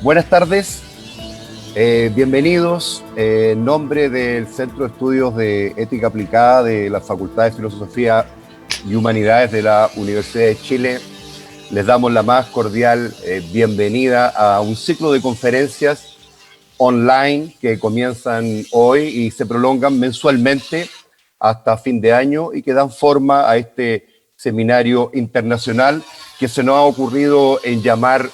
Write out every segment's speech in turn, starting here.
Buenas tardes, bienvenidos. En nombre del Centro de Estudios de Ética Aplicada de la Facultad de Filosofía y Humanidades de la Universidad de Chile, les damos la más cordial bienvenida a un ciclo de conferencias online que comienzan hoy y se prolongan mensualmente hasta fin de año y que dan forma a este seminario internacional que se nos ha ocurrido en llamar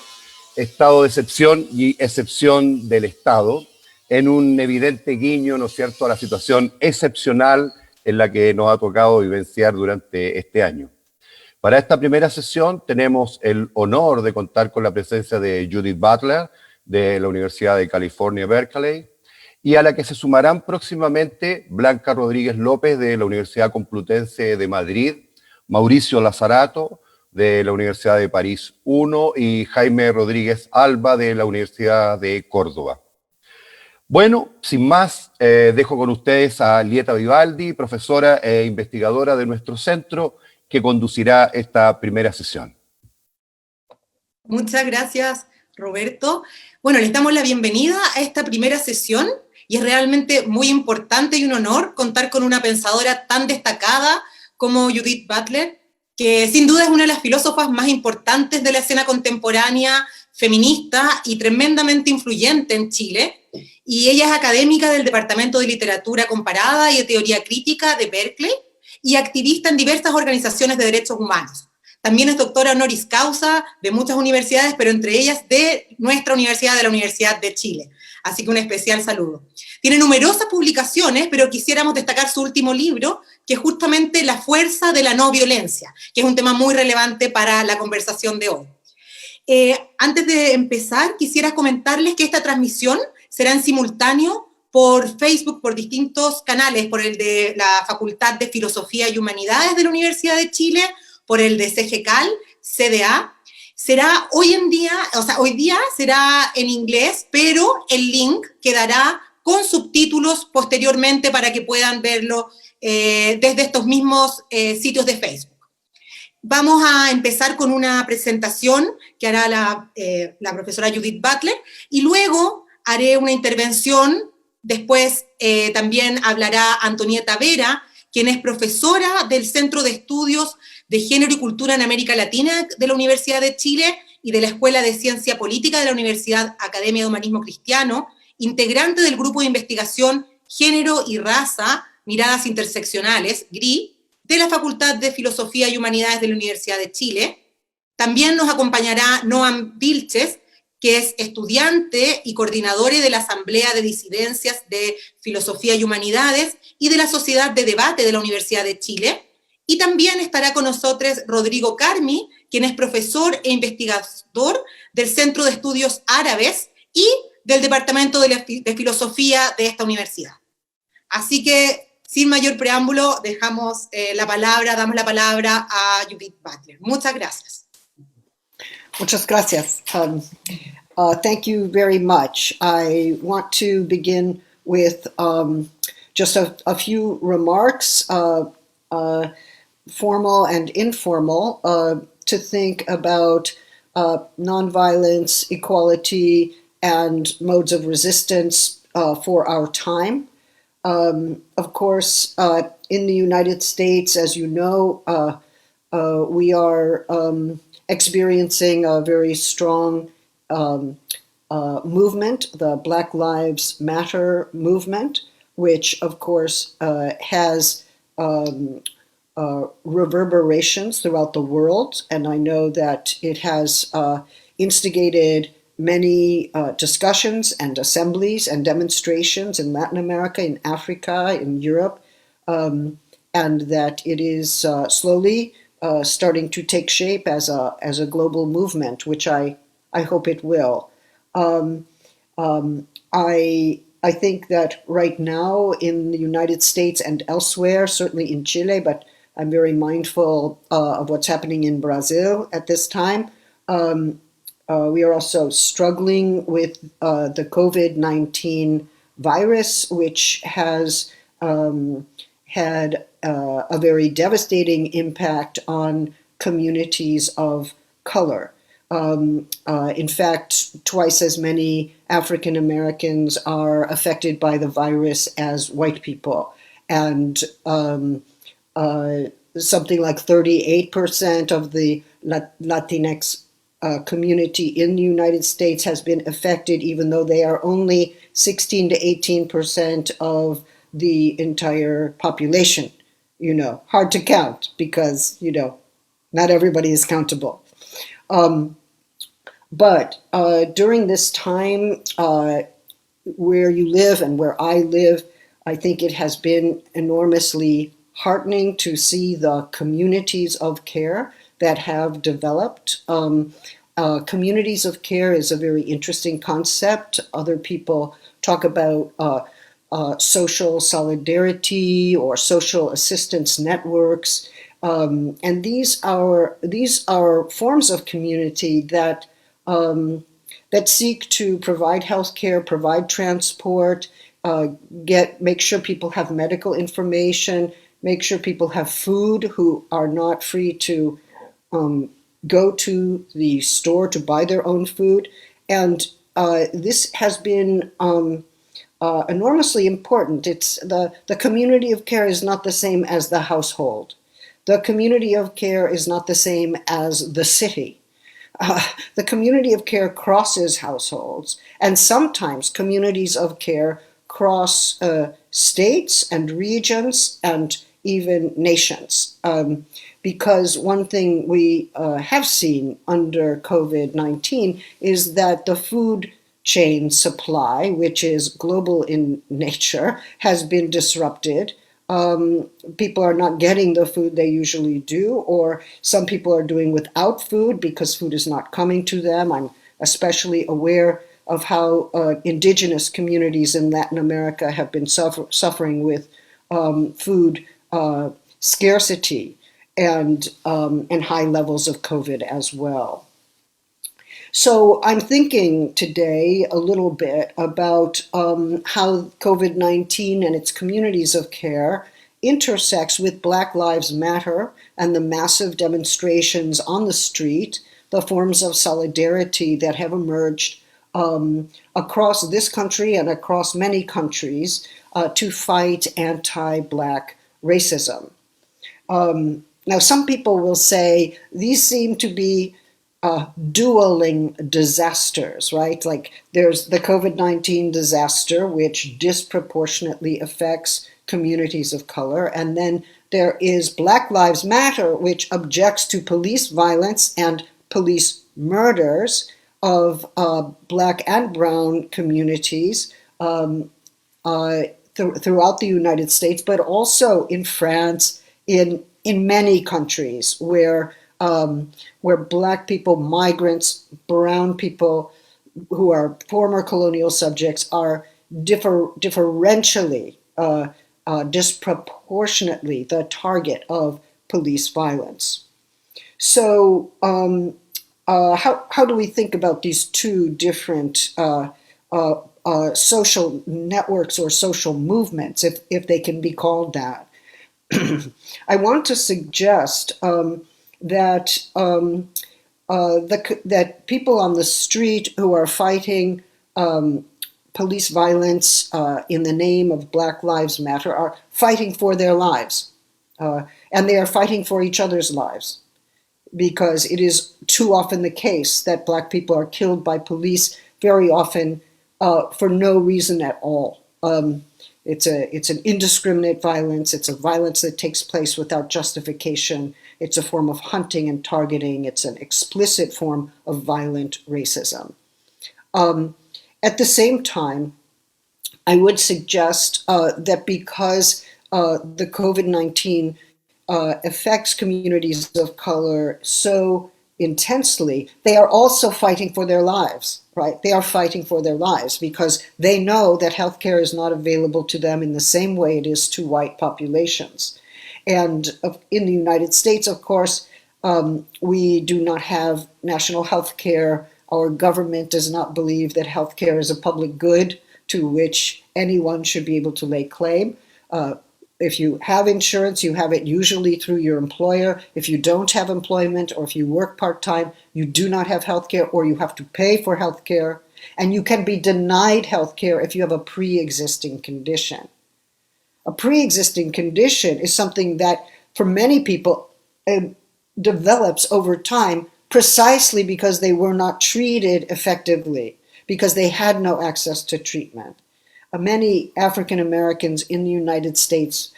Estado de excepción y excepción del Estado, en un evidente guiño, ¿no es cierto?, a la situación excepcional en la que nos ha tocado vivenciar durante este año. Para esta primera sesión tenemos el honor de contar con la presencia de Judith Butler, de la Universidad de California, Berkeley, y a la que se sumarán próximamente Blanca Rodríguez López, de la Universidad Complutense de Madrid, Mauricio Lazarato, de la Universidad de París I, y Jaime Rodríguez Alba, de la Universidad de Córdoba. Bueno, sin más, dejo con ustedes a Lieta Vivaldi, profesora e investigadora de nuestro centro, que conducirá esta primera sesión. Muchas gracias, Roberto. Bueno, les damos la bienvenida a esta primera sesión y es realmente muy importante y un honor contar con una pensadora tan destacada como Judith Butler, que sin duda es una de las filósofas más importantes de la escena contemporánea, feminista y tremendamente influyente en Chile. Y ella es académica del Departamento de Literatura Comparada y de Teoría Crítica de Berkeley y activista en diversas organizaciones de derechos humanos. También es doctora honoris causa de muchas universidades, pero entre ellas de nuestra universidad, de la Universidad de Chile. Así que un especial saludo. Tiene numerosas publicaciones, pero quisiéramos destacar su último libro, que es justamente La fuerza de la no violencia, que es un tema muy relevante para la conversación de hoy. Antes de empezar, quisiera comentarles que esta transmisión será en simultáneo por Facebook, por distintos canales, por el de la Facultad de Filosofía y Humanidades de la Universidad de Chile, por el de CGCAL, CEDEA. Será hoy día será en inglés, pero el link quedará con subtítulos posteriormente para que puedan verlo desde estos mismos sitios de Facebook. Vamos a empezar con una presentación que hará la profesora Judith Butler y luego haré una intervención. Después también hablará Antonieta Vera, quien es profesora del Centro de Estudios de Género y Cultura en América Latina de la Universidad de Chile y de la Escuela de Ciencia Política de la Universidad Academia de Humanismo Cristiano, integrante del Grupo de Investigación Género y Raza, Miradas Interseccionales, GRI, de la Facultad de Filosofía y Humanidades de la Universidad de Chile. También nos acompañará Noam Vilches, que es estudiante y coordinador de la Asamblea de Disidencias de Filosofía y Humanidades y de la Sociedad de Debate de la Universidad de Chile. Y también estará con nosotros Rodrigo Carmi, quien es profesor e investigador del Centro de Estudios Árabes y del Departamento de Filosofía de esta universidad. Así que, sin mayor preámbulo, damos la palabra a Judith Butler. Muchas gracias. Muchas gracias. Thank you very much. I want to begin with just a few remarks, formal and informal, to think about nonviolence, equality, and modes of resistance for our time. Of course, in the United States, as you know, we are experiencing a very strong movement, the Black Lives Matter movement, which, of course, has reverberations throughout the world. And I know that it has instigated many discussions and assemblies and demonstrations in Latin America, in Africa, in Europe, and that it is slowly starting to take shape as a global movement, which I hope it will. I think that right now in the United States and elsewhere, certainly in Chile, but I'm very mindful of what's happening in Brazil at this time. We are also struggling with the COVID-19 virus, which has had a very devastating impact on communities of color. In fact, twice as many African Americans are affected by the virus as white people. And something like 38% of the Latinx community in the United States has been affected, even though they are only 16 to 18% of the entire population. Hard to count because, not everybody is countable. But during this time, where you live and where I live, I think it has been enormously heartening to see the communities of care that have developed. Communities of care is a very interesting concept. Other people talk about social solidarity or social assistance networks. And these are forms of community that seek to provide healthcare, provide transport, make sure people have medical information, make sure people have food who are not free to go to the store to buy their own food. And this has been enormously important. It's the community of care is not the same as the household. The community of care is not the same as the city. The community of care crosses households, and sometimes communities of care cross states and regions and even nations. Because one thing we have seen under COVID-19 is that the food chain supply, which is global in nature, has been disrupted. People are not getting the food they usually do, or some people are doing without food because food is not coming to them. I'm especially aware of how indigenous communities in Latin America have been suffering with food scarcity and high levels of COVID as well. So I'm thinking today a little bit about how COVID-19 and its communities of care intersects with Black Lives Matter and the massive demonstrations on the street, the forms of solidarity that have emerged across this country and across many countries to fight anti-Black racism. Now, some people will say these seem to be dueling disasters, right? Like there's the COVID-19 disaster, which disproportionately affects communities of color. And then there is Black Lives Matter, which objects to police violence and police murders of Black and brown communities throughout the United States, but also in France, in many countries where Black people, migrants, brown people who are former colonial subjects are differentially, disproportionately the target of police violence. So how do we think about these two different social networks or social movements, if they can be called that? I want to suggest that that people on the street who are fighting police violence in the name of Black Lives Matter are fighting for their lives, and they are fighting for each other's lives, because it is too often the case that Black people are killed by police, very often for no reason at all. It's an indiscriminate violence. It's a violence that takes place without justification. It's a form of hunting and targeting. It's an explicit form of violent racism. At the same time, I would suggest that because the COVID-19 affects communities of color so intensely, they are also fighting for their lives, right? They are fighting for their lives because they know that healthcare is not available to them in the same way it is to white populations. And in the United States, of course, we do not have national health care. Our government does not believe that health care is a public good to which anyone should be able to lay claim. if you have insurance, you have it usually through your employer. If you don't have employment, or if you work part-time, you do not have health care, or you have to pay for health care. And you can be denied health care if you have a pre-existing condition. A pre-existing condition is something that, for many people, develops over time precisely because they were not treated effectively, because they had no access to treatment. Many African Americans in the United States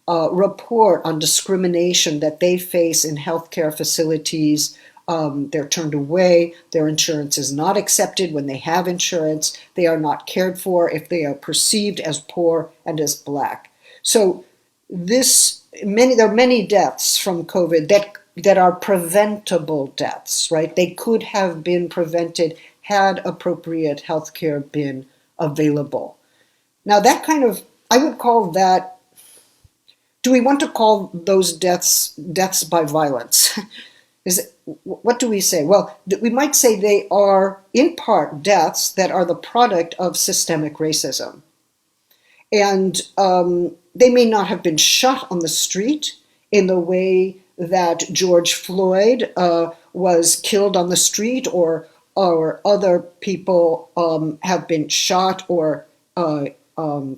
report on discrimination that they face in healthcare facilities. They're turned away. Their insurance is not accepted when they have insurance. They are not cared for if they are perceived as poor and as Black. So there are many deaths from COVID that are preventable deaths, right? They could have been prevented had appropriate health care been available. Now that I would call that, do we want to call those deaths by violence? What do we say? Well, we might say they are in part deaths that are the product of systemic racism. And they may not have been shot on the street in the way that George Floyd was killed on the street, or other people have been shot or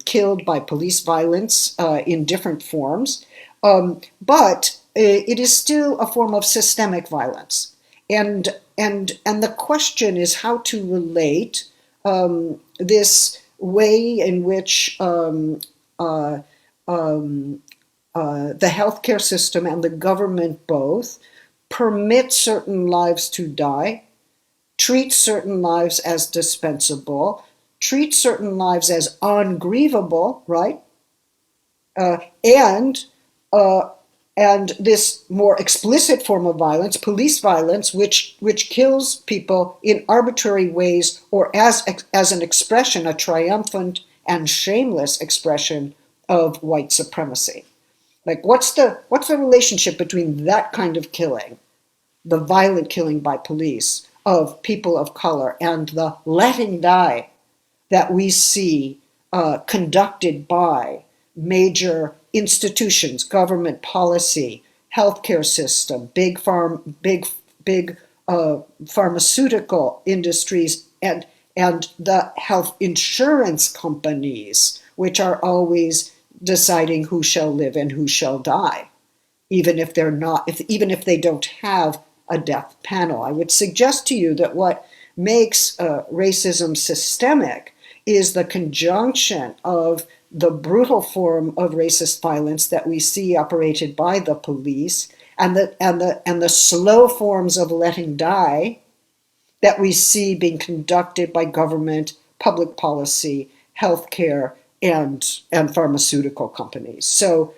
killed by police violence in different forms. But it is still a form of systemic violence. And the question is how to relate this way in which the healthcare system and the government both permit certain lives to die, treat certain lives as dispensable, treat certain lives as ungrievable, right? And this more explicit form of violence, police violence, which kills people in arbitrary ways, or as an expression, a triumphant and shameless expression of white supremacy. Like, what's the relationship between that kind of killing, the violent killing by police of people of color, and the letting die that we see conducted by major institutions, government policy, healthcare system, big pharmaceutical industries, and the health insurance companies, which are always deciding who shall live and who shall die, even if they don't have a death panel. I would suggest to you that what makes racism systemic is the conjunction of the brutal form of racist violence that we see operated by the police, and the slow forms of letting die that we see being conducted by government, public policy, healthcare, and pharmaceutical companies. So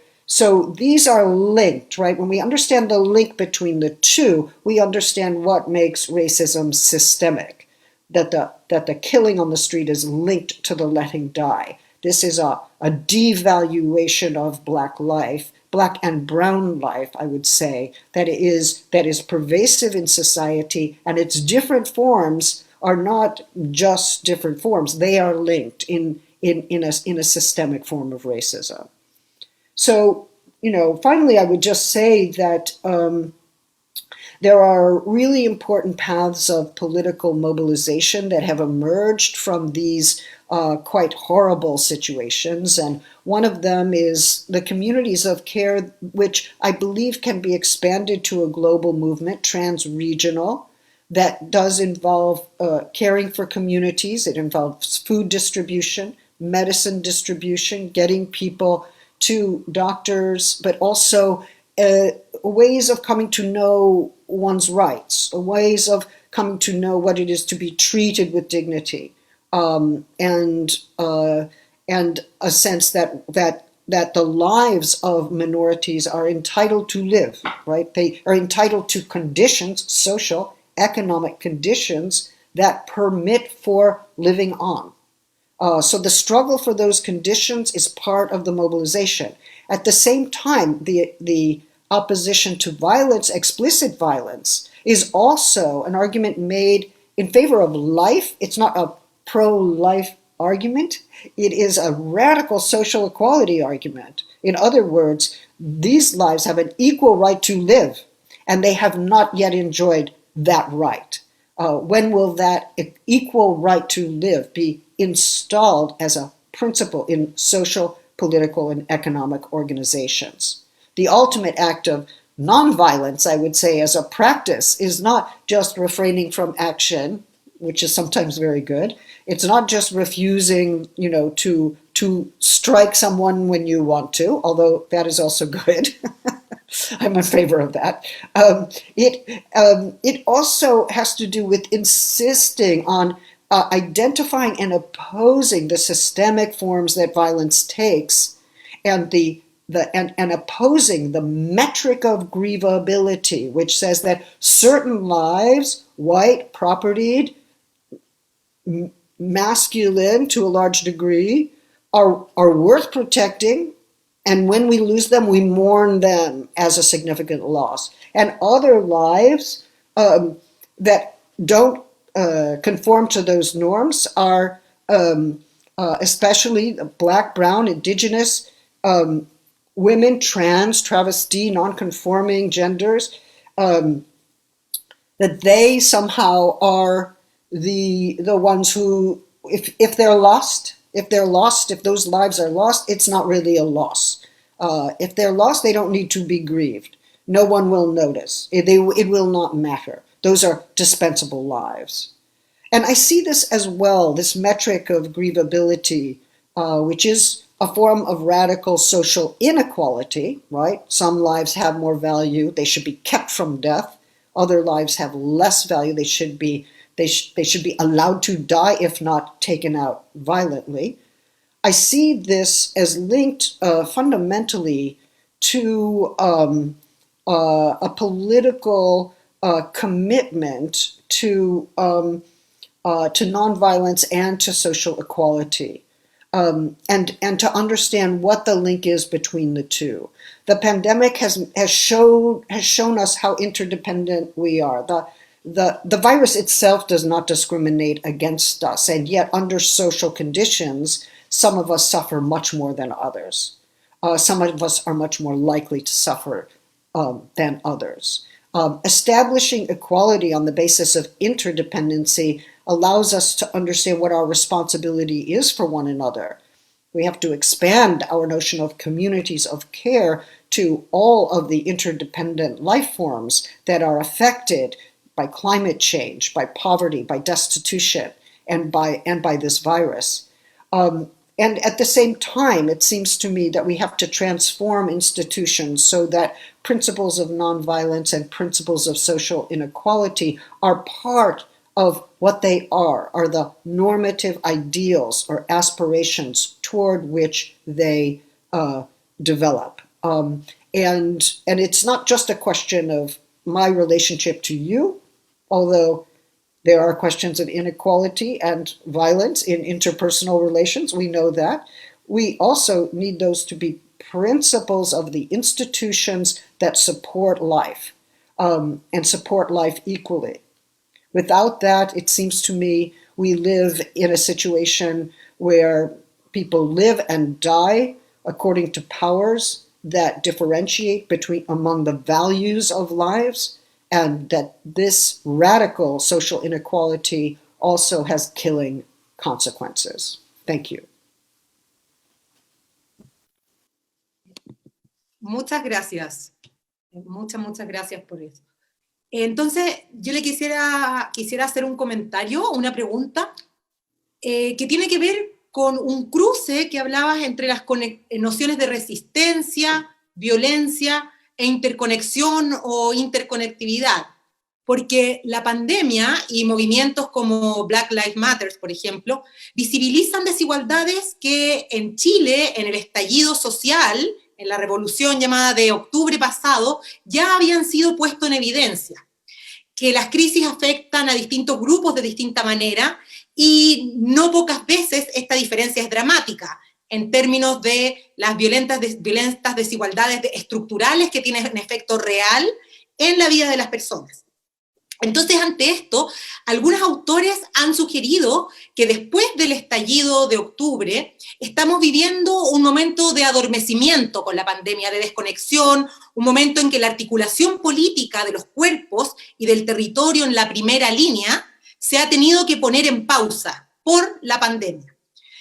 these are linked, right? When we understand the link between the two, we understand what makes racism systemic. That the killing on the street is linked to the letting die. This is a devaluation of Black life, Black and brown life, I would say, that is pervasive in society, and its different forms are not just different forms; they are linked in a systemic form of racism. So, finally, I would just say that there are really important paths of political mobilization that have emerged from these quite horrible situations. And one of them is the communities of care, which I believe can be expanded to a global movement, trans-regional, that does involve caring for communities. It involves food distribution, medicine distribution, getting people to doctors, but also ways of coming to know one's rights, ways of coming to know what it is to be treated with dignity, and a sense that the lives of minorities are entitled to live, right? They are entitled to conditions, social, economic conditions that permit for living on. So the struggle for those conditions is part of the mobilization. At the same time, the opposition to violence, explicit violence, is also an argument made in favor of life. It's not a pro-life argument. It is a radical social equality argument. In other words, these lives have an equal right to live, and they have not yet enjoyed that right. When will that equal right to live be installed as a principle in social, political, and economic organizations? The ultimate act of nonviolence, I would say, as a practice, is not just refraining from action, which is sometimes very good. It's not just refusing, to strike someone when you want to, although that is also good. I'm in favor of that. It also has to do with insisting on identifying and opposing the systemic forms that violence takes, and and opposing the metric of grievability, which says that certain lives, white, propertied, masculine to a large degree, are worth protecting, and when we lose them, we mourn them as a significant loss. And other lives that don't conform to those norms are especially Black, brown, indigenous, women, trans, travesti, non-conforming genders, that they somehow are the ones who, if they're lost, if those lives are lost, it's not really a loss. If they're lost, they don't need to be grieved. No one will notice. It will not matter. Those are dispensable lives. And I see this as well, this metric of grievability, which is a form of radical social inequality, right? Some lives have more value. They should be kept from death. Other lives have less value. They should be allowed to die, if not taken out violently. I see this as linked fundamentally to a political commitment to nonviolence and to social equality, and to understand what the link is between the two. The pandemic has shown us how interdependent we are. The virus itself does not discriminate against us, and yet under social conditions, some of us suffer much more than others. Some of us are much more likely to suffer than others. Establishing equality on the basis of interdependency allows us to understand what our responsibility is for one another. We have to expand our notion of communities of care to all of the interdependent life forms that are affected by climate change, by poverty, by destitution, and by this virus. And at the same time, it seems to me that we have to transform institutions so that principles of nonviolence and principles of social inequality are part of what they are the normative ideals or aspirations toward which they develop. And it's not just a question of my relationship to you, although there are questions of inequality and violence in interpersonal relations. We know that. We also need those to be principles of the institutions that support life, and support life equally. Without that, it seems to me, we live in a situation where people live and die according to powers that differentiate among the values of lives, and that this radical social inequality also has killing consequences. Thank you. Muchas gracias. Muchas gracias por eso. Entonces, yo le quisiera hacer un comentario, una pregunta, que tiene que ver con un cruce que hablabas entre las nociones de resistencia, violencia e interconexión o interconectividad. Porque la pandemia y movimientos como Black Lives Matter, por ejemplo, visibilizan desigualdades que en Chile, en el estallido social, en la revolución llamada de octubre pasado, ya habían sido puestos en evidencia, que las crisis afectan a distintos grupos de distinta manera, y no pocas veces esta diferencia es dramática, en términos de las violentas desigualdades estructurales que tienen un efecto real en la vida de las personas. Entonces, ante esto, algunos autores han sugerido que después del estallido de octubre estamos viviendo un momento de adormecimiento con la pandemia, de desconexión, un momento en que la articulación política de los cuerpos y del territorio en la primera línea se ha tenido que poner en pausa por la pandemia.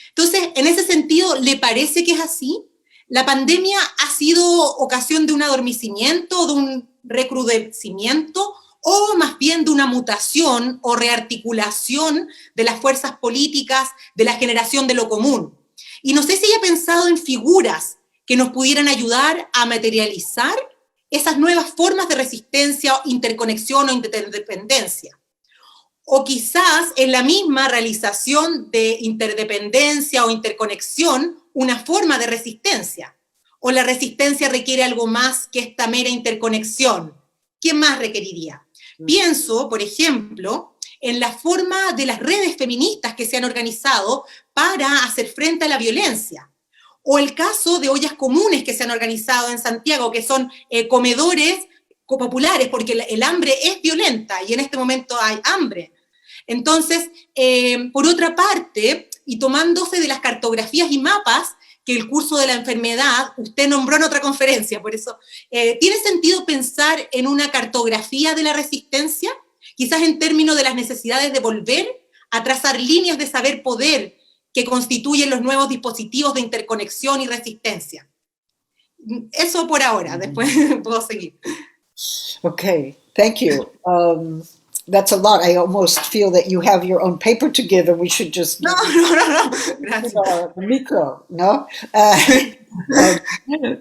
Entonces, en ese sentido, ¿le parece que es así? ¿La pandemia ha sido ocasión de un adormecimiento, de un recrudecimiento, o más bien de una mutación o rearticulación de las fuerzas políticas, de la generación de lo común? Y no sé si haya pensado en figuras que nos pudieran ayudar a materializar esas nuevas formas de resistencia, interconexión o interdependencia. O quizás en la misma realización de interdependencia o interconexión, una forma de resistencia. O la resistencia requiere algo más que esta mera interconexión. ¿Qué más requeriría? Pienso, por ejemplo, en la forma de las redes feministas que se han organizado para hacer frente a la violencia. O el caso de ollas comunes que se han organizado en Santiago, que son comedores populares, porque el hambre es violenta y en este momento hay hambre. Entonces, por otra parte, y tomándose de las cartografías y mapas que el curso de la enfermedad, usted nombró en otra conferencia, por eso, ¿tiene sentido pensar en una cartografía de la resistencia? Quizás en términos de las necesidades de volver a trazar líneas de saber poder que constituyen los nuevos dispositivos de interconexión y resistencia. Eso por ahora, después puedo seguir. Okay, thank you. That's a lot. I almost feel that you have your own paper together. We should just No. Gracias. The micro, no?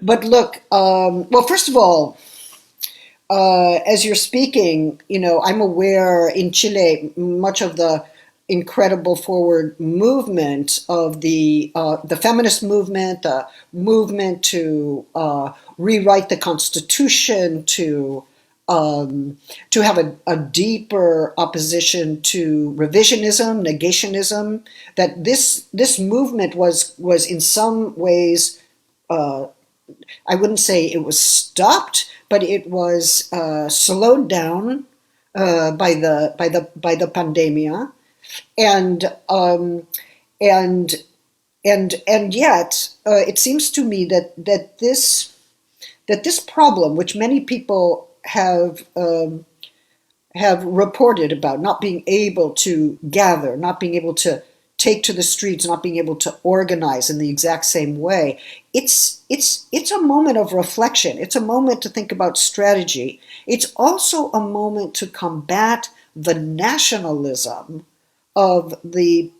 But look, well, first of all, as you're speaking, you know, I'm aware in Chile much of the incredible forward movement of the feminist movement, the movement to rewrite the Constitution, to have a deeper opposition to revisionism, negationism. That this movement was in some ways, I wouldn't say it was stopped, but it was slowed down by the pandemia, and yet it seems to me that this problem, which many people have reported about, not being able to gather, not being able to take to the streets, not being able to organize in the exact same way, it's a moment of reflection. It's a moment to think about strategy. It's also a moment to combat the nationalism of the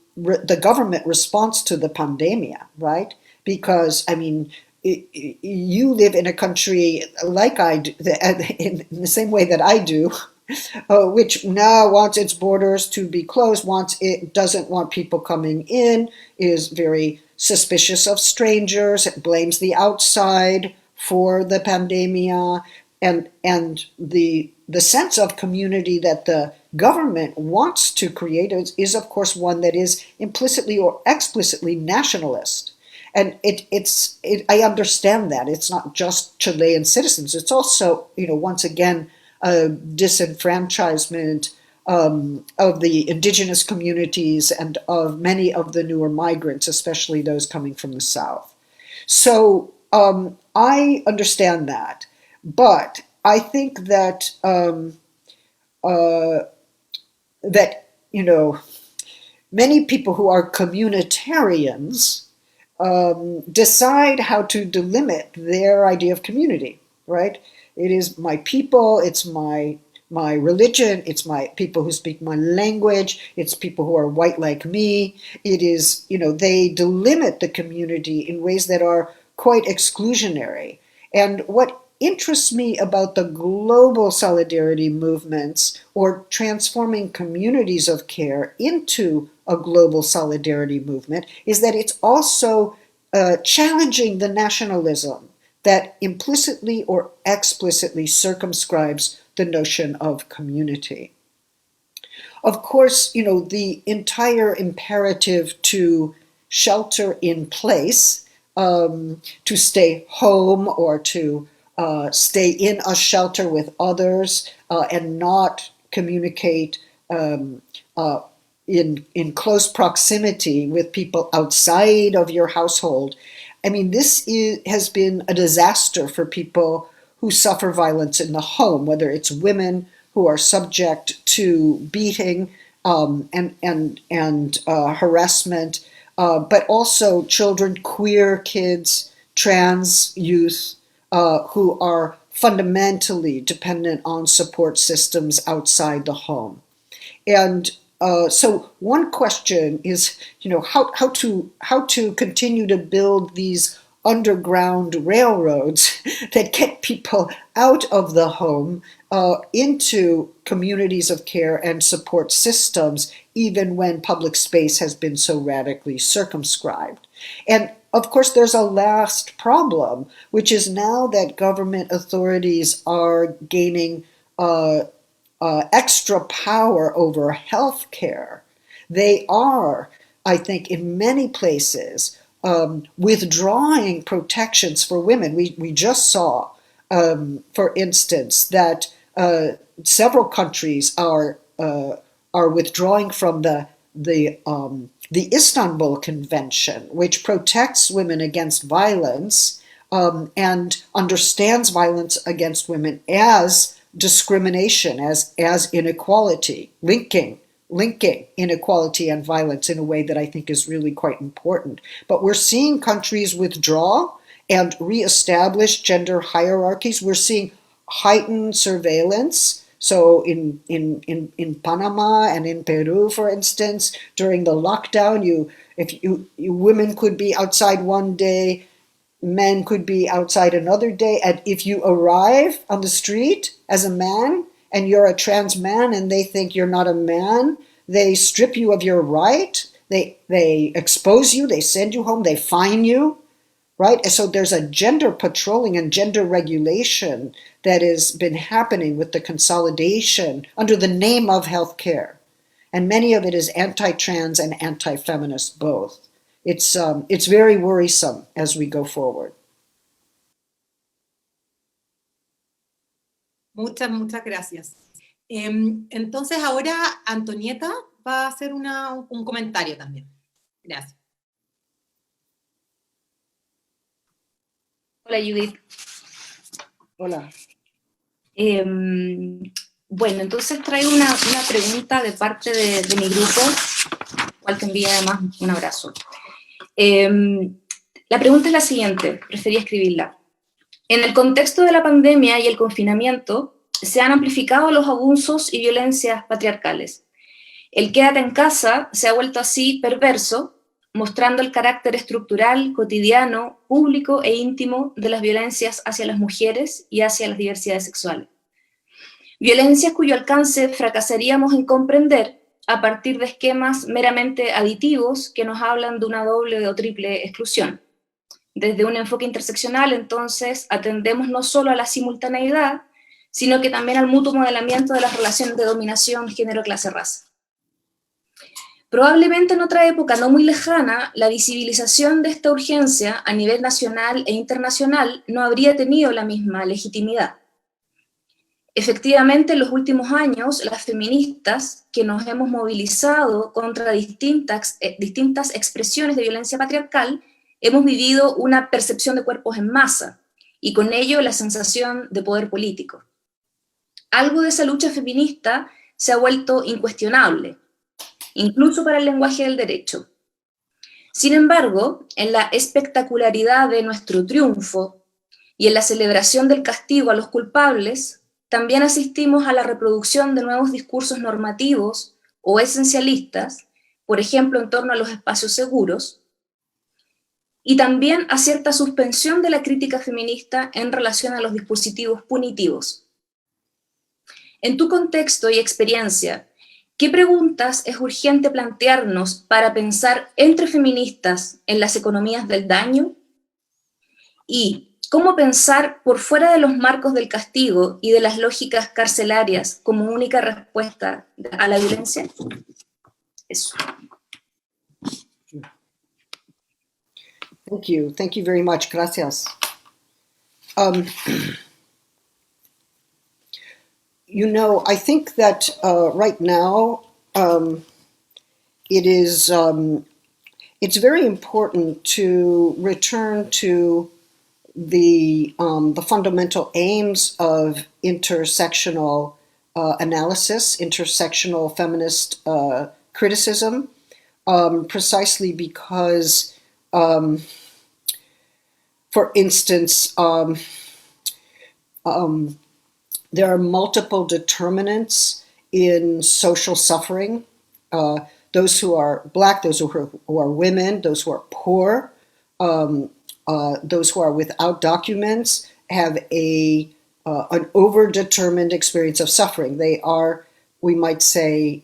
government response to the pandemia, right? Because, I mean, you live in a country like I do, in the same way that I do, which now wants its borders to be closed, doesn't want people coming in, is very suspicious of strangers, it blames the outside for the pandemia, and the sense of community that the government wants to create is of course one that is implicitly or explicitly nationalist. And I understand that. It's not just Chilean citizens. It's also, you know, once again, a disenfranchisement of the indigenous communities and of many of the newer migrants, especially those coming from the South. So I understand that. But I think that, that, you know, many people who are communitarians decide how to delimit their idea of community, right? It is my people, it's my religion, it's my people who speak my language, it's people who are white like me. It is, you know, they delimit the community in ways that are quite exclusionary. And what interests me about the global solidarity movements, or transforming communities of care into a global solidarity movement, is that it's also challenging the nationalism that implicitly or explicitly circumscribes the notion of community. Of course, you know, the entire imperative to shelter in place, to stay home or to stay in a shelter with others and not communicate in close proximity with people outside of your household. I mean, has been a disaster for people who suffer violence in the home, whether it's women who are subject to beating and harassment, but also children, queer kids, trans youth who are fundamentally dependent on support systems outside the home. And so one question is, how to continue to build these underground railroads that get people out of the home into communities of care and support systems, even when public space has been so radically circumscribed. And of course, there's a last problem, which is now that government authorities are gaining extra power over healthcare. They are, I think, in many places, withdrawing protections for women. We just saw, for instance, that several countries are withdrawing from the Istanbul Convention, which protects women against violence and understands violence against women as discrimination, as inequality, linking inequality and violence in a way that I think is really quite important. But we're seeing countries withdraw and reestablish gender hierarchies. We're seeing heightened surveillance. So in Panama and in Peru, for instance, during the lockdown, women could be outside one day, men could be outside another day, and if you arrive on the street as a man and you're a trans man and they think you're not a man, they strip you of your right, they expose you, they send you home, they fine you, right? And so there's a gender patrolling and gender regulation that has been happening with the consolidation under the name of healthcare. And many of it is anti-trans and anti-feminist both. It's very worrisome as we go forward. Muchas gracias. Entonces ahora Antonieta va a hacer un comentario también. Gracias. Hola, Judith. Hola. Bueno, entonces traigo una pregunta de parte de mi grupo, cual te envía además un abrazo. La pregunta es la siguiente, preferí escribirla. En el contexto de la pandemia y el confinamiento, se han amplificado los abusos y violencias patriarcales. El quédate en casa se ha vuelto así perverso, mostrando el carácter estructural, cotidiano, público e íntimo de las violencias hacia las mujeres y hacia las diversidades sexuales. Violencias cuyo alcance fracasaríamos en comprender a partir de esquemas meramente aditivos que nos hablan de una doble o triple exclusión. Desde un enfoque interseccional, entonces, atendemos no solo a la simultaneidad, sino que también al mutuo modelamiento de las relaciones de dominación género-clase-raza. Probablemente en otra época no muy lejana, la visibilización de esta urgencia a nivel nacional e internacional no habría tenido la misma legitimidad. Efectivamente, en los últimos años, las feministas que nos hemos movilizado contra distintas expresiones de violencia patriarcal, hemos vivido una percepción de cuerpos en masa, y con ello la sensación de poder político. Algo de esa lucha feminista se ha vuelto incuestionable, incluso para el lenguaje del derecho. Sin embargo, en la espectacularidad de nuestro triunfo y en la celebración del castigo a los culpables, también asistimos a la reproducción de nuevos discursos normativos o esencialistas, por ejemplo, en torno a los espacios seguros, y también a cierta suspensión de la crítica feminista en relación a los dispositivos punitivos. En tu contexto y experiencia, ¿qué preguntas es urgente plantearnos para pensar entre feministas en las economías del daño? ¿Y cómo pensar por fuera de los marcos del castigo y de las lógicas carcelarias como única respuesta a la violencia? Eso. Thank you very much. I think that right now it's very important to return to the fundamental aims of intersectional analysis, intersectional feminist criticism, precisely because, for instance, there are multiple determinants in social suffering. Those who are Black, those who are women, those who are poor, those who are without documents have an overdetermined experience of suffering. They are, we might say,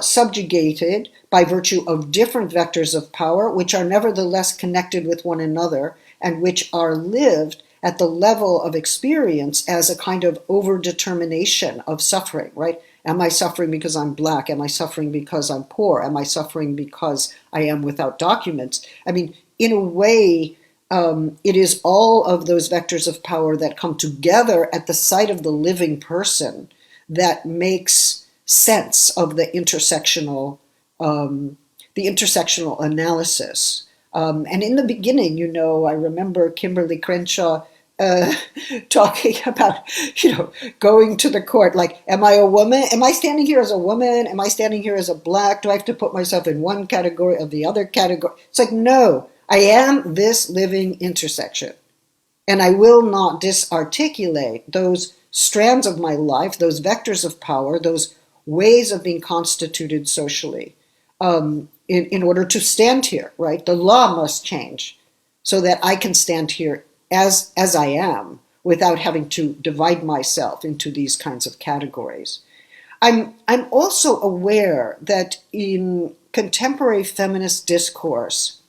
subjugated by virtue of different vectors of power, which are nevertheless connected with one another and which are lived at the level of experience as a kind of overdetermination of suffering, right? Am I suffering because I'm Black? Am I suffering because I'm poor? Am I suffering because I am without documents? I mean, in a way, it is all of those vectors of power that come together at the sight of the living person that makes sense of the intersectional analysis. And in the beginning, I remember Kimberly Crenshaw talking about, going to the court, like, am I a woman? Am I standing here as a woman? Am I standing here as a Black? Do I have to put myself in one category or the other category? It's like, no, I am this living intersection. And I will not disarticulate those strands of my life, those vectors of power, those ways of being constituted socially, in order to stand here, right? The law must change so that I can stand here as I am without having to divide myself into these kinds of categories. I'm also aware that in contemporary feminist discourse,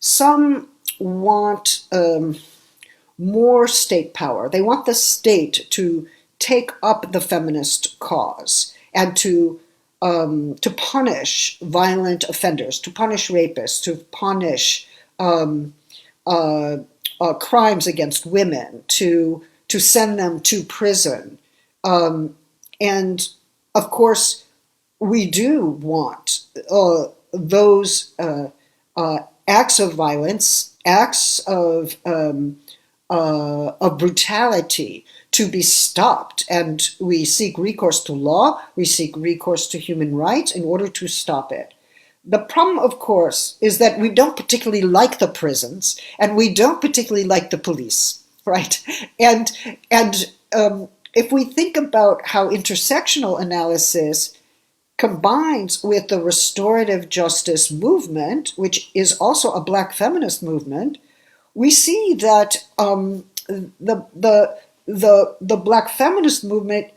some want more state power. They want the state to take up the feminist cause and to punish violent offenders, to punish rapists, to punish crimes against women, to send them to prison. And of course, we do want those acts of violence, acts of brutality to be stopped. And we seek recourse to law, we seek recourse to human rights in order to stop it. The problem, of course, is that we don't particularly like the prisons, and we don't particularly like the police, right? And if we think about how intersectional analysis combines with the restorative justice movement, which is also a Black feminist movement, we see that the Black feminist movement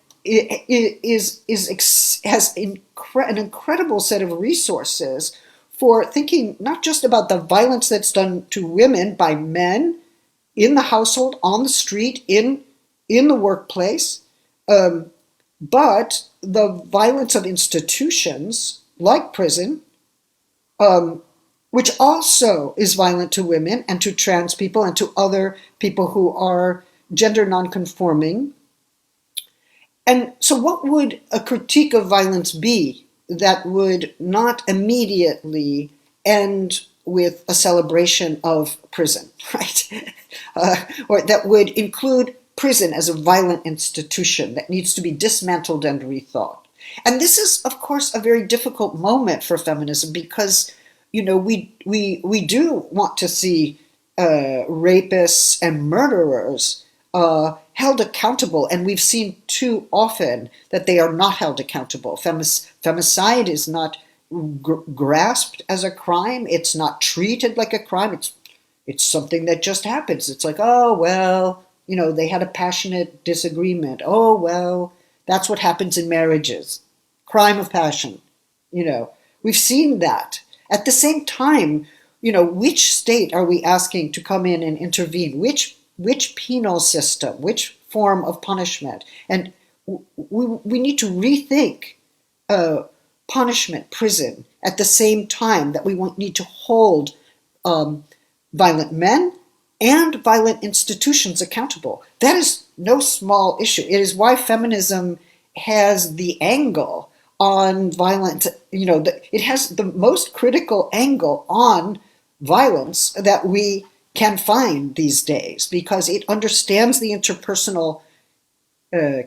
has an incredible set of resources for thinking not just about the violence that's done to women by men in the household, on the street, in the workplace, but the violence of institutions like prison, which also is violent to women and to trans people and to other people who are gender nonconforming. And so what would a critique of violence be that would not immediately end with a celebration of prison, right? Or that would include prison as a violent institution that needs to be dismantled and rethought. And this is, of course, a very difficult moment for feminism because, we do want to see rapists and murderers held accountable, and we've seen too often that they are not held accountable. Femicide is not grasped as a crime. It's not treated like a crime. It's something that just happens. It's like, oh, well, they had a passionate disagreement. Oh, well, that's what happens in marriages. Crime of passion. We've seen that. At the same time, which state are we asking to come in and intervene? Which penal system, which form of punishment? And we need to rethink punishment, prison, at the same time that we need to hold violent men and violent institutions accountable. That is no small issue. It is why feminism has the angle on violence, it has the most critical angle on violence that we can find these days, because it understands the interpersonal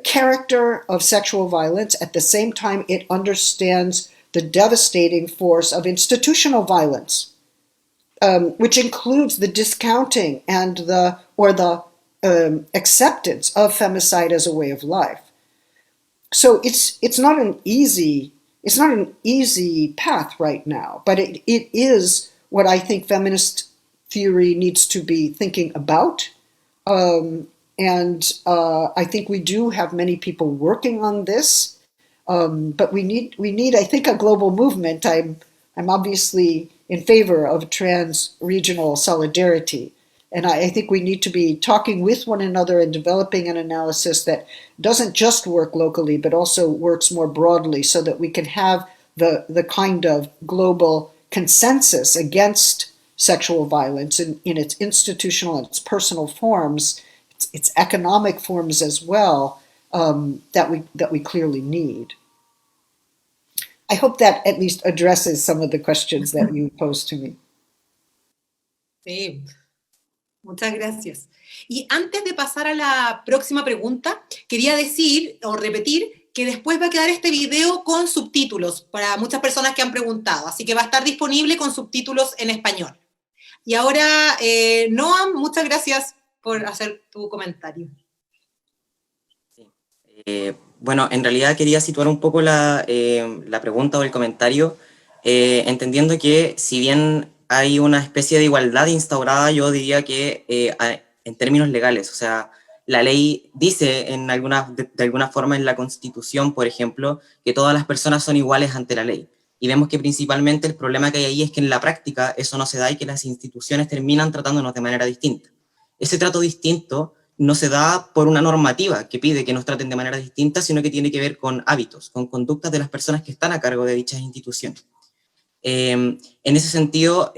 character of sexual violence. At the same time, it understands the devastating force of institutional violence, which includes the discounting and the acceptance of femicide as a way of life. So it's not an easy path right now, but it is what I think feminist theory needs to be thinking about. And I think we do have many people working on this, but we need I think a global movement. I'm obviously in favor of trans-regional solidarity. And I think we need to be talking with one another and developing an analysis that doesn't just work locally, but also works more broadly, so that we can have the kind of global consensus against sexual violence in its institutional and its personal forms, its economic forms as well, that we clearly need. I hope that at least addresses some of the questions that you posed to me. Sí. Muchas gracias. Y antes de pasar a la próxima pregunta, quería decir o repetir que después va a quedar este video con subtítulos para muchas personas que han preguntado, así que va a estar disponible con subtítulos en español. Y ahora, Noam, muchas gracias por hacer tu comentario. Sí. Bueno, en realidad quería situar un poco la pregunta o el comentario, entendiendo que si bien hay una especie de igualdad instaurada, yo diría que en términos legales, o sea, la ley dice de alguna forma en la Constitución, por ejemplo, que todas las personas son iguales ante la ley. Y vemos que principalmente el problema que hay ahí es que en la práctica eso no se da y que las instituciones terminan tratándonos de manera distinta. Ese trato distinto no se da por una normativa que pide que nos traten de manera distinta, sino que tiene que ver con hábitos, con conductas de las personas que están a cargo de dichas instituciones. En ese sentido,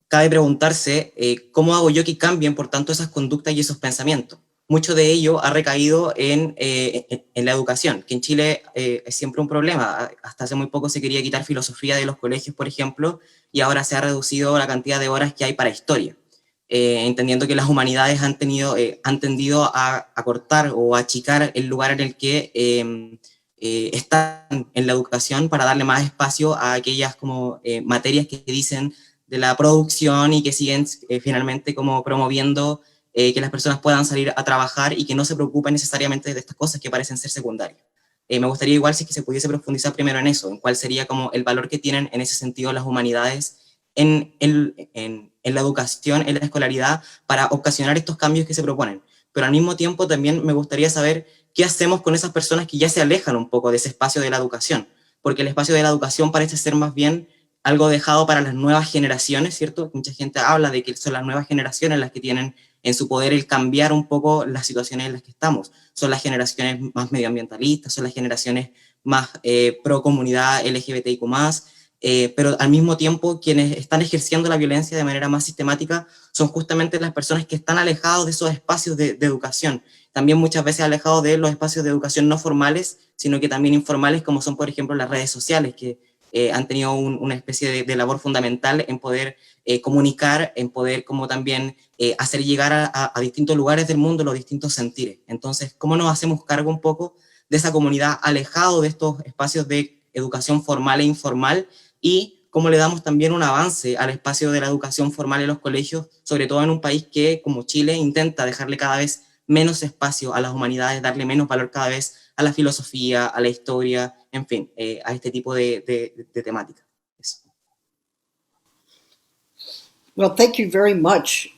cabe preguntarse cómo hago yo que cambien, por tanto, esas conductas y esos pensamientos. Mucho de ello ha recaído en la educación, que en Chile es siempre un problema. Hasta hace muy poco se quería quitar filosofía de los colegios, por ejemplo, y ahora se ha reducido la cantidad de horas que hay para historia, entendiendo que las humanidades han tendido a cortar o a achicar el lugar en el que están en la educación para darle más espacio a aquellas como materias que dicen de la producción y que siguen finalmente como promoviendo que las personas puedan salir a trabajar y que no se preocupen necesariamente de estas cosas que parecen ser secundarias. Me gustaría igual si es que se pudiese profundizar primero en eso, en cuál sería como el valor que tienen en ese sentido las humanidades en la educación, en la escolaridad, para ocasionar estos cambios que se proponen. Pero al mismo tiempo también me gustaría saber qué hacemos con esas personas que ya se alejan un poco de ese espacio de la educación, porque el espacio de la educación parece ser más bien algo dejado para las nuevas generaciones, ¿cierto? Mucha gente habla de que son las nuevas generaciones las que tienen en su poder el cambiar un poco las situaciones en las que estamos. Son las generaciones más medioambientalistas, son las generaciones más pro comunidad LGBTIQ+, pero al mismo tiempo quienes están ejerciendo la violencia de manera más sistemática son justamente las personas que están alejados de esos espacios de educación, también muchas veces alejados de los espacios de educación no formales, sino que también informales, como son, por ejemplo, las redes sociales, que han tenido una especie de labor fundamental en poder comunicar, en poder como también hacer llegar a distintos lugares del mundo los distintos sentires. Entonces, ¿cómo nos hacemos cargo un poco de esa comunidad alejado de estos espacios de educación formal e informal, y cómo le damos también un avance al espacio de la educación formal en los colegios, sobre todo en un país que, como Chile, intenta dejarle cada vez menos espacio a las humanidades, darle menos valor cada vez a la filosofía, a la historia, en fin, a este tipo de temática. Well, thank you very much.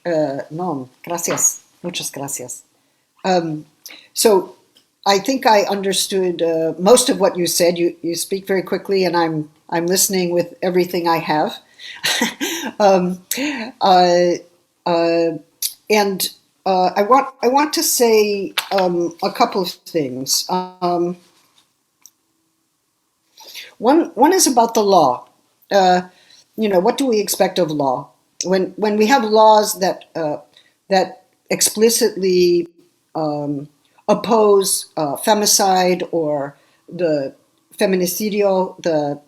No, gracias. Muchas gracias. So I think I understood most of what you said. You speak very quickly, and I'm listening with everything I have. I want to say a couple of things. One is about the law. What do we expect of law? When we have laws that that explicitly oppose femicide or the feminicidio, the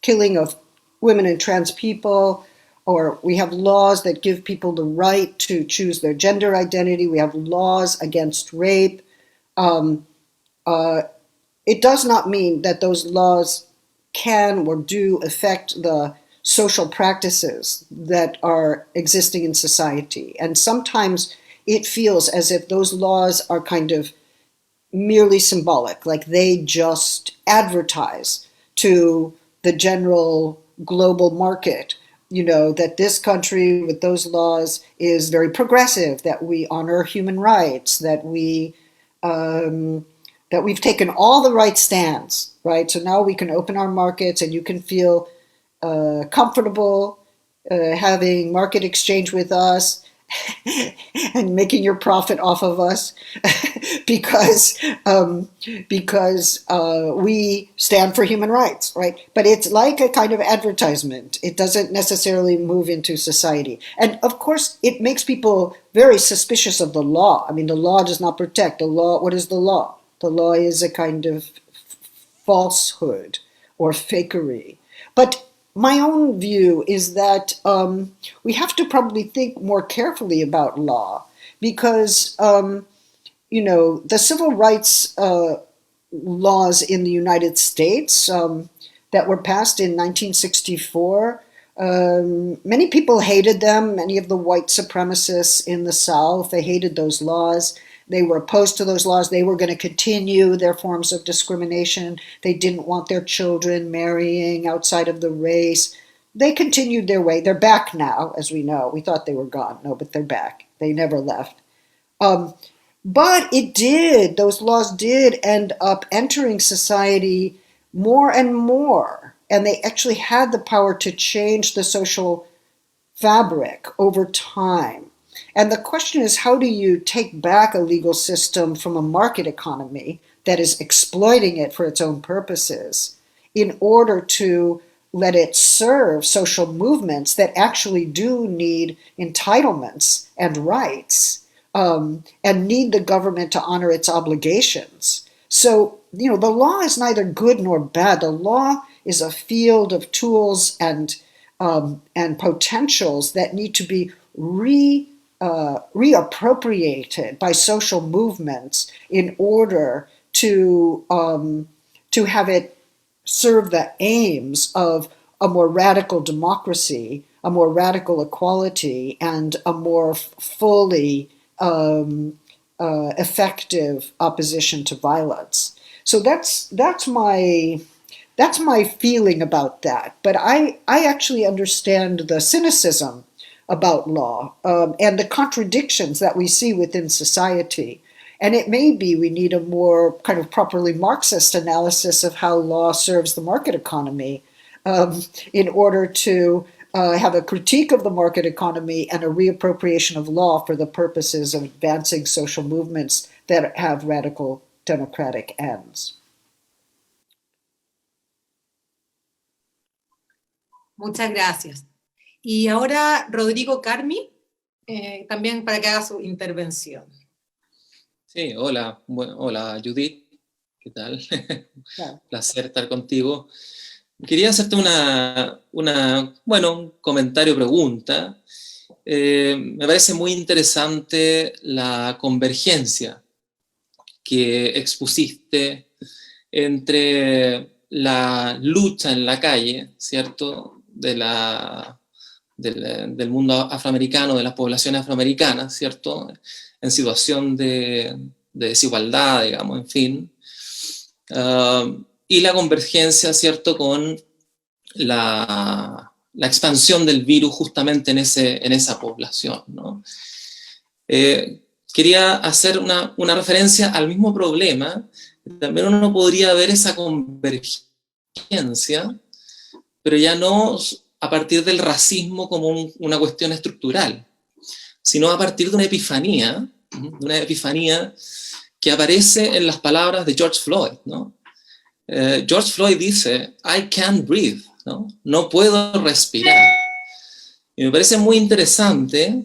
killing of women and trans people, or we have laws that give people the right to choose their gender identity. We have laws against rape. It does not mean that those laws can or do affect the social practices that are existing in society. And sometimes it feels as if those laws are kind of merely symbolic, like they just advertise to the general global market, you know, that this country with those laws is very progressive, that we honor human rights, that we've taken all the right stands, right? So now we can open our markets and you can feel comfortable having market exchange with us and making your profit off of us because we stand for human rights, right? But it's like a kind of advertisement. It doesn't necessarily move into society. And of course, it makes people very suspicious of the law. I mean, the law does not protect. The law, what is the law? The law is a kind of falsehood or fakery. But my own view is that we have to probably think more carefully about law because, you know, the civil rights laws in the United States that were passed in 1964, many people hated them. Many of the white supremacists in the South, they hated those laws. They were opposed to those laws. They were going to continue their forms of discrimination. They didn't want their children marrying outside of the race. They continued their way. They're back now, as we know. We thought they were gone. No, but they're back. They never left. But those laws did end up entering society more and more. And they actually had the power to change the social fabric over time. And the question is, how do you take back a legal system from a market economy that is exploiting it for its own purposes in order to let it serve social movements that actually do need entitlements and rights and need the government to honor its obligations? So, you know, the law is neither good nor bad. The law is a field of tools and potentials that need to be reappropriated by social movements in order to have it serve the aims of a more radical democracy, a more radical equality, and a more fully effective opposition to violence. So that's my feeling about that. But I actually understand the cynicism about law and the contradictions that we see within society. And it may be we need a more kind of properly Marxist analysis of how law serves the market economy in order to have a critique of the market economy and a reappropriation of law for the purposes of advancing social movements that have radical democratic ends. Muchas gracias. Y ahora Rodrigo Carmi, también para que haga su intervención. Sí, hola, hola Judith, ¿qué tal? Claro. Placer estar contigo. Quería hacerte un comentario, pregunta. Me parece muy interesante la convergencia que expusiste entre la lucha en la calle, ¿cierto?, del mundo afroamericano, de las poblaciones afroamericanas, ¿cierto?, en situación de desigualdad, digamos, en fin, y la convergencia, ¿cierto?, con la expansión del virus justamente en esa población, ¿no? Quería hacer una referencia al mismo problema. También uno podría ver esa convergencia, pero ya no a partir del racismo como una cuestión estructural, sino a partir de una epifanía que aparece en las palabras de George Floyd, ¿no? George Floyd dice, I can't breathe, ¿no? No puedo respirar. Y me parece muy interesante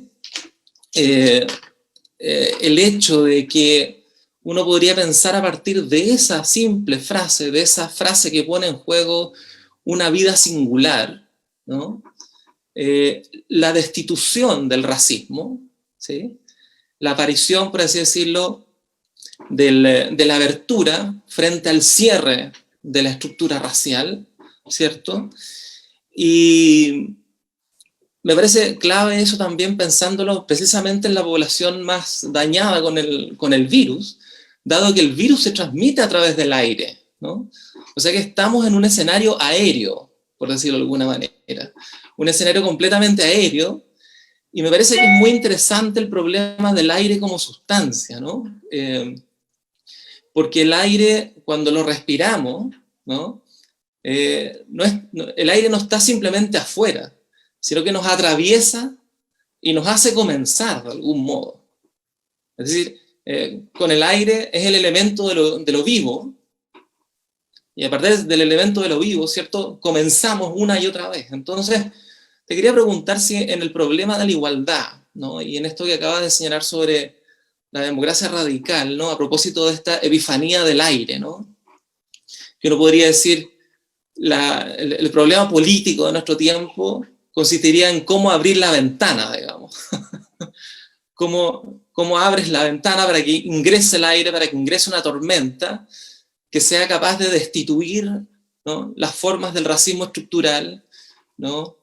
el hecho de que uno podría pensar a partir de esa simple frase, de esa frase que pone en juego una vida singular, ¿no? La destitución del racismo, ¿sí? La aparición, por así decirlo, de la abertura frente al cierre de la estructura racial, ¿cierto? Y me parece clave eso también pensándolo precisamente en la población más dañada con el virus, dado que el virus se transmite a través del aire, ¿no? O sea que estamos en un escenario aéreo, por decirlo de alguna manera, un escenario completamente aéreo, y me parece que es muy interesante el problema del aire como sustancia, ¿no? Porque el aire, cuando lo respiramos, ¿no? El aire no está simplemente afuera, sino que nos atraviesa y nos hace comenzar de algún modo. Es decir, con el aire es el elemento de lo vivo, y a partir del elemento de lo vivo, ¿cierto?, comenzamos una y otra vez. Entonces, te quería preguntar si en el problema de la igualdad, ¿no?, y en esto que acabas de señalar sobre la democracia radical, ¿no?, a propósito de esta epifanía del aire, ¿no?, que uno podría decir, el problema político de nuestro tiempo consistiría en cómo abrir la ventana, digamos. Cómo abres la ventana para que ingrese el aire, para que ingrese una tormenta que sea capaz de destituir, ¿no?, las formas del racismo estructural, ¿no?,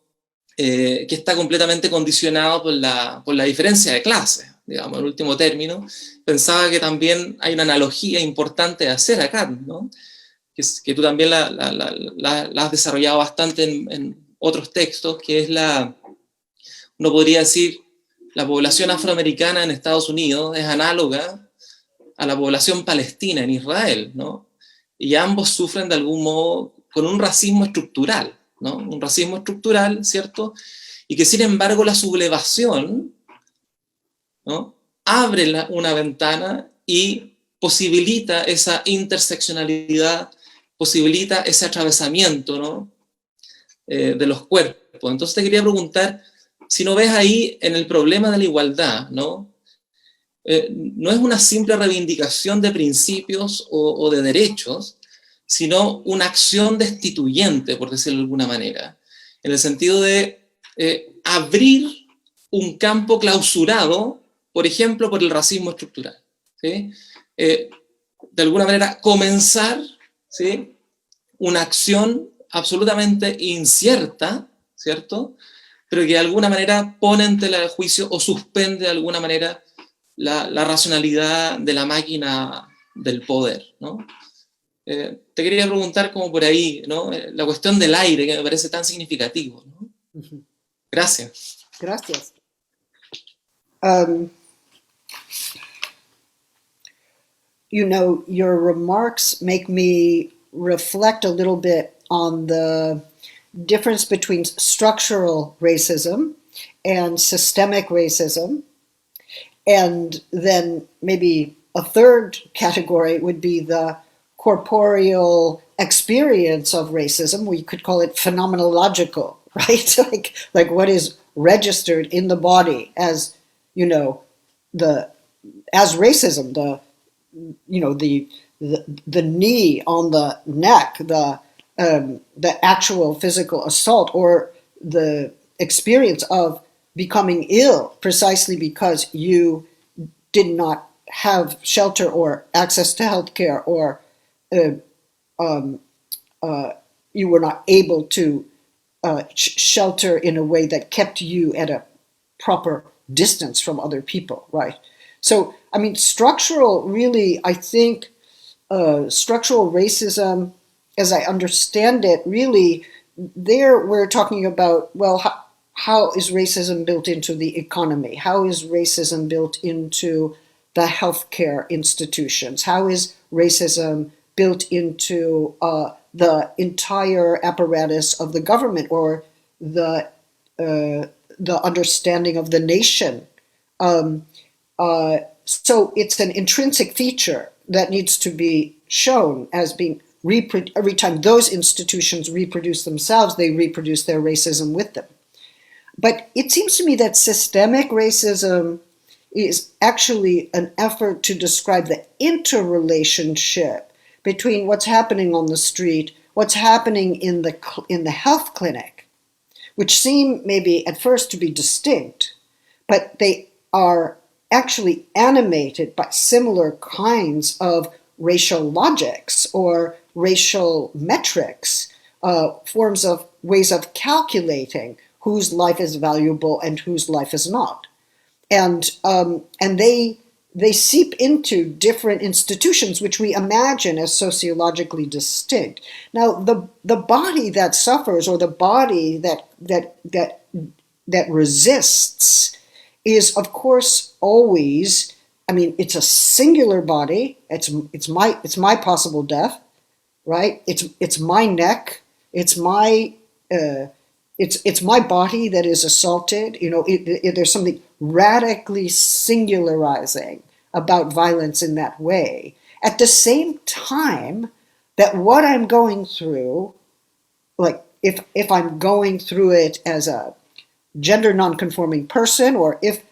que está completamente condicionado por la diferencia de clases, digamos, en último término. Pensaba que también hay una analogía importante de hacer acá, ¿no?, que tú también la has desarrollado bastante en otros textos, que es uno podría decir, la población afroamericana en Estados Unidos es análoga a la población palestina en Israel, ¿no? Y ambos sufren de algún modo con un racismo estructural, ¿no? Un racismo estructural, ¿cierto? Y que sin embargo la sublevación, ¿no?, abre una ventana y posibilita esa interseccionalidad, posibilita ese atravesamiento, ¿no?, de los cuerpos. Entonces te quería preguntar, si no ves ahí en el problema de la igualdad, ¿no?, no es una simple reivindicación de principios o de derechos, sino una acción destituyente, por decirlo de alguna manera, en el sentido de abrir un campo clausurado, por ejemplo, por el racismo estructural, ¿sí? De alguna manera comenzar, ¿sí?, una acción absolutamente incierta, ¿cierto?, pero que de alguna manera pone en tela de juicio o suspende de alguna manera la racionalidad de la máquina del poder, ¿no? Te quería preguntar como por ahí, ¿no?, la cuestión del aire, que me parece tan significativo, ¿no? Gracias. Gracias. You know, your remarks make me reflect a little bit on the difference between structural racism and systemic racism. And then maybe a third category would be the corporeal experience of racism. We could call it phenomenological, right? like what is registered in the body as, you know, as racism, the knee on the neck, the actual physical assault, or the experience of becoming ill precisely because you did not have shelter or access to healthcare, or you were not able to shelter in a way that kept you at a proper distance from other people, right? So, I mean, really, I think structural racism, as I understand it, really, there we're talking about, well, how is racism built into the economy? How is racism built into the healthcare institutions? How is racism built into the entire apparatus of the government, or the understanding of the nation? So it's an intrinsic feature that needs to be shown as being every time those institutions reproduce themselves, they reproduce their racism with them. But it seems to me that systemic racism is actually an effort to describe the interrelationship between what's happening on the street, what's happening in the health clinic, which seem maybe at first to be distinct, but they are actually animated by similar kinds of racial logics or racial metrics, forms of ways of calculating whose life is valuable and whose life is not. And they seep into different institutions which we imagine as sociologically distinct. Now, the body that suffers, or the body that resists, is of course always, I mean, it's a singular body. It's my possible death, right? It's my neck. It's my body that is assaulted. You know, there's something radically singularizing about violence in that way. At the same time that what I'm going through, like if I'm going through it as a gender nonconforming person, or if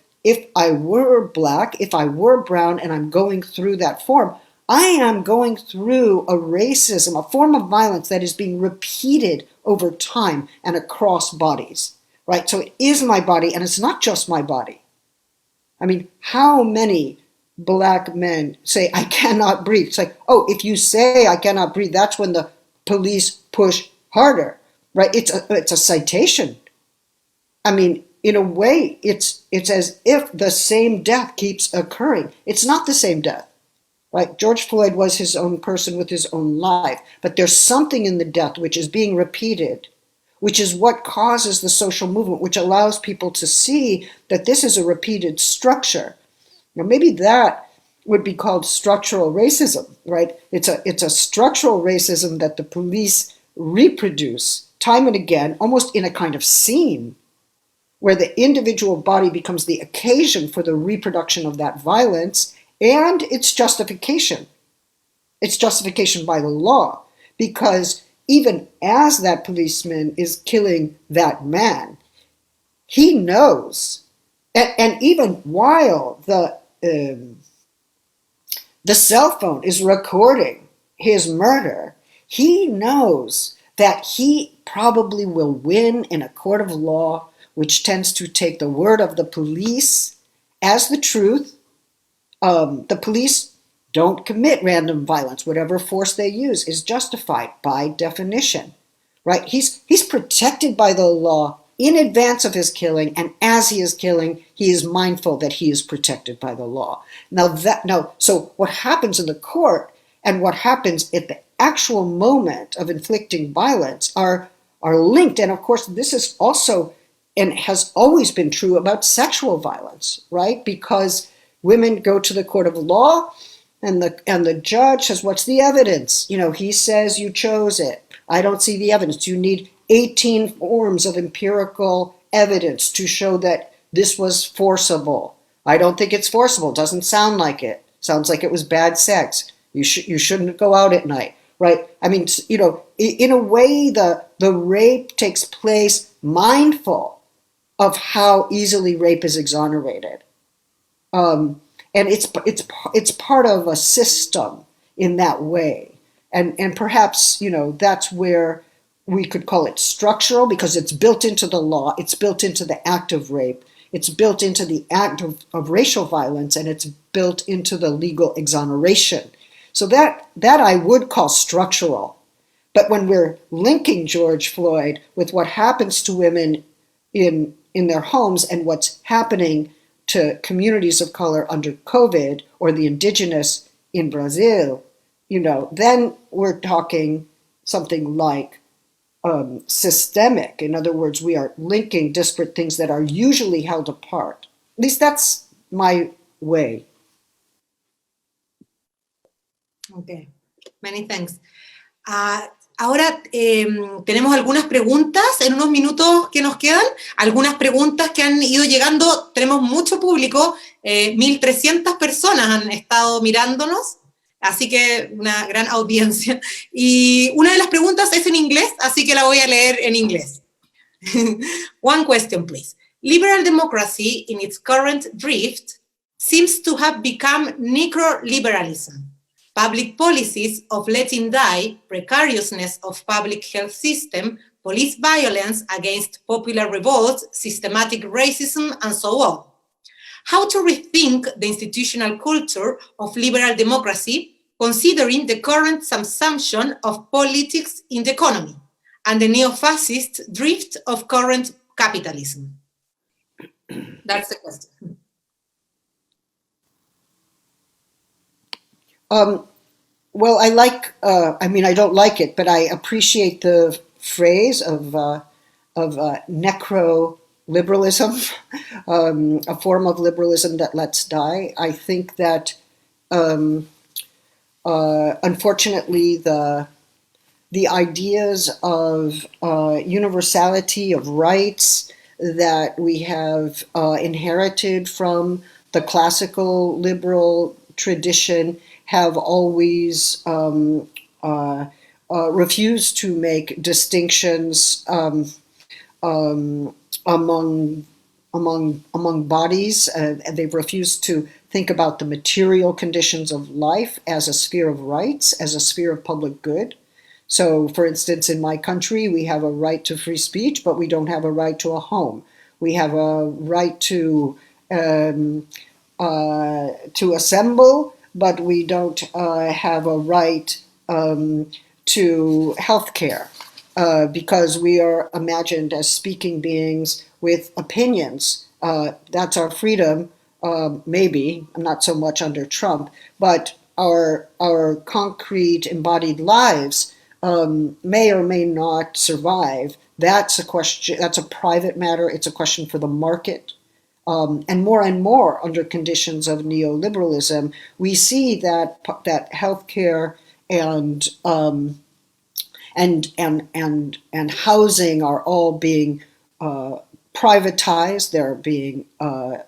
I were Black, if I were brown, and I'm going through that form, I am going through a racism, a form of violence that is being repeated over time and across bodies, right? So it is my body, and it's not just my body. I mean, how many Black men say, I cannot breathe? It's like, oh, if you say I cannot breathe, that's when the police push harder, right? It's a citation. I mean, in a way, it's as if the same death keeps occurring. It's not the same death, right? George Floyd was his own person with his own life, but there's something in the death which is being repeated, which is what causes the social movement, which allows people to see that this is a repeated structure. Now, maybe that would be called structural racism, right? It's a structural racism that the police reproduce time and again, almost in a kind of scene, where the individual body becomes the occasion for the reproduction of that violence and its justification. Its justification by the law, because even as that policeman is killing that man, he knows, and even while the cell phone is recording his murder, he knows that he probably will win in a court of law, which tends to take the word of the police as the truth. The police don't commit random violence. Whatever force they use is justified by definition, right? He's protected by the law in advance of his killing, and as he is killing, he is mindful that he is protected by the law. So what happens in the court and what happens at the actual moment of inflicting violence are linked. And of course, this is also and has always been true about sexual violence, right? Because women go to the court of law, and the judge says, what's the evidence? You know, he says you chose it. I don't see the evidence. You need 18 forms of empirical evidence to show that this was forcible. I don't think it's forcible. It doesn't sound like it. Sounds like it was bad sex. You shouldn't go out at night, right? I mean, you know, in a way, the rape takes place mindful of how easily rape is exonerated. And it's part of a system in that way. And perhaps, you know, that's where we could call it structural, because it's built into the law, it's built into the act of rape, it's built into the act of racial violence, and it's built into the legal exoneration. So that I would call structural. But when we're linking George Floyd with what happens to women in their homes and what's happening to communities of color under COVID, or the indigenous in Brazil, you know, then we're talking something like systemic. In other words, we are linking disparate things that are usually held apart. At least that's my way. Okay, many thanks. Ahora tenemos algunas preguntas en unos minutos que nos quedan, algunas preguntas que han ido llegando, tenemos mucho público, 1.300 personas han estado mirándonos, así que una gran audiencia. Y una de las preguntas es en inglés, así que la voy a leer en inglés. One question, please. Liberal democracy in its current drift seems to have become necroliberalism. Public policies of letting die, precariousness of public health system, police violence against popular revolts, systematic racism, and so on. How to rethink the institutional culture of liberal democracy, considering the current subsumption of politics in the economy and the neo-fascist drift of current capitalism? That's the question. Well, I like, I don't like it, but I appreciate the phrase of necro-liberalism, a form of liberalism that lets die. I think that, unfortunately, the ideas of universality of rights that we have inherited from the classical liberal tradition have always refused to make distinctions among bodies, and they've refused to think about the material conditions of life as a sphere of rights, as a sphere of public good. So, for instance, in my country, we have a right to free speech, but we don't have a right to a home. We have a right to assemble, but we don't have a right to health care because we are imagined as speaking beings with opinions. That's our freedom, maybe, not so much under Trump, but our concrete embodied lives may or may not survive. That's a question, that's a private matter, it's a question for the market. And more under conditions of neoliberalism, we see that healthcare and housing are all being privatized. They're being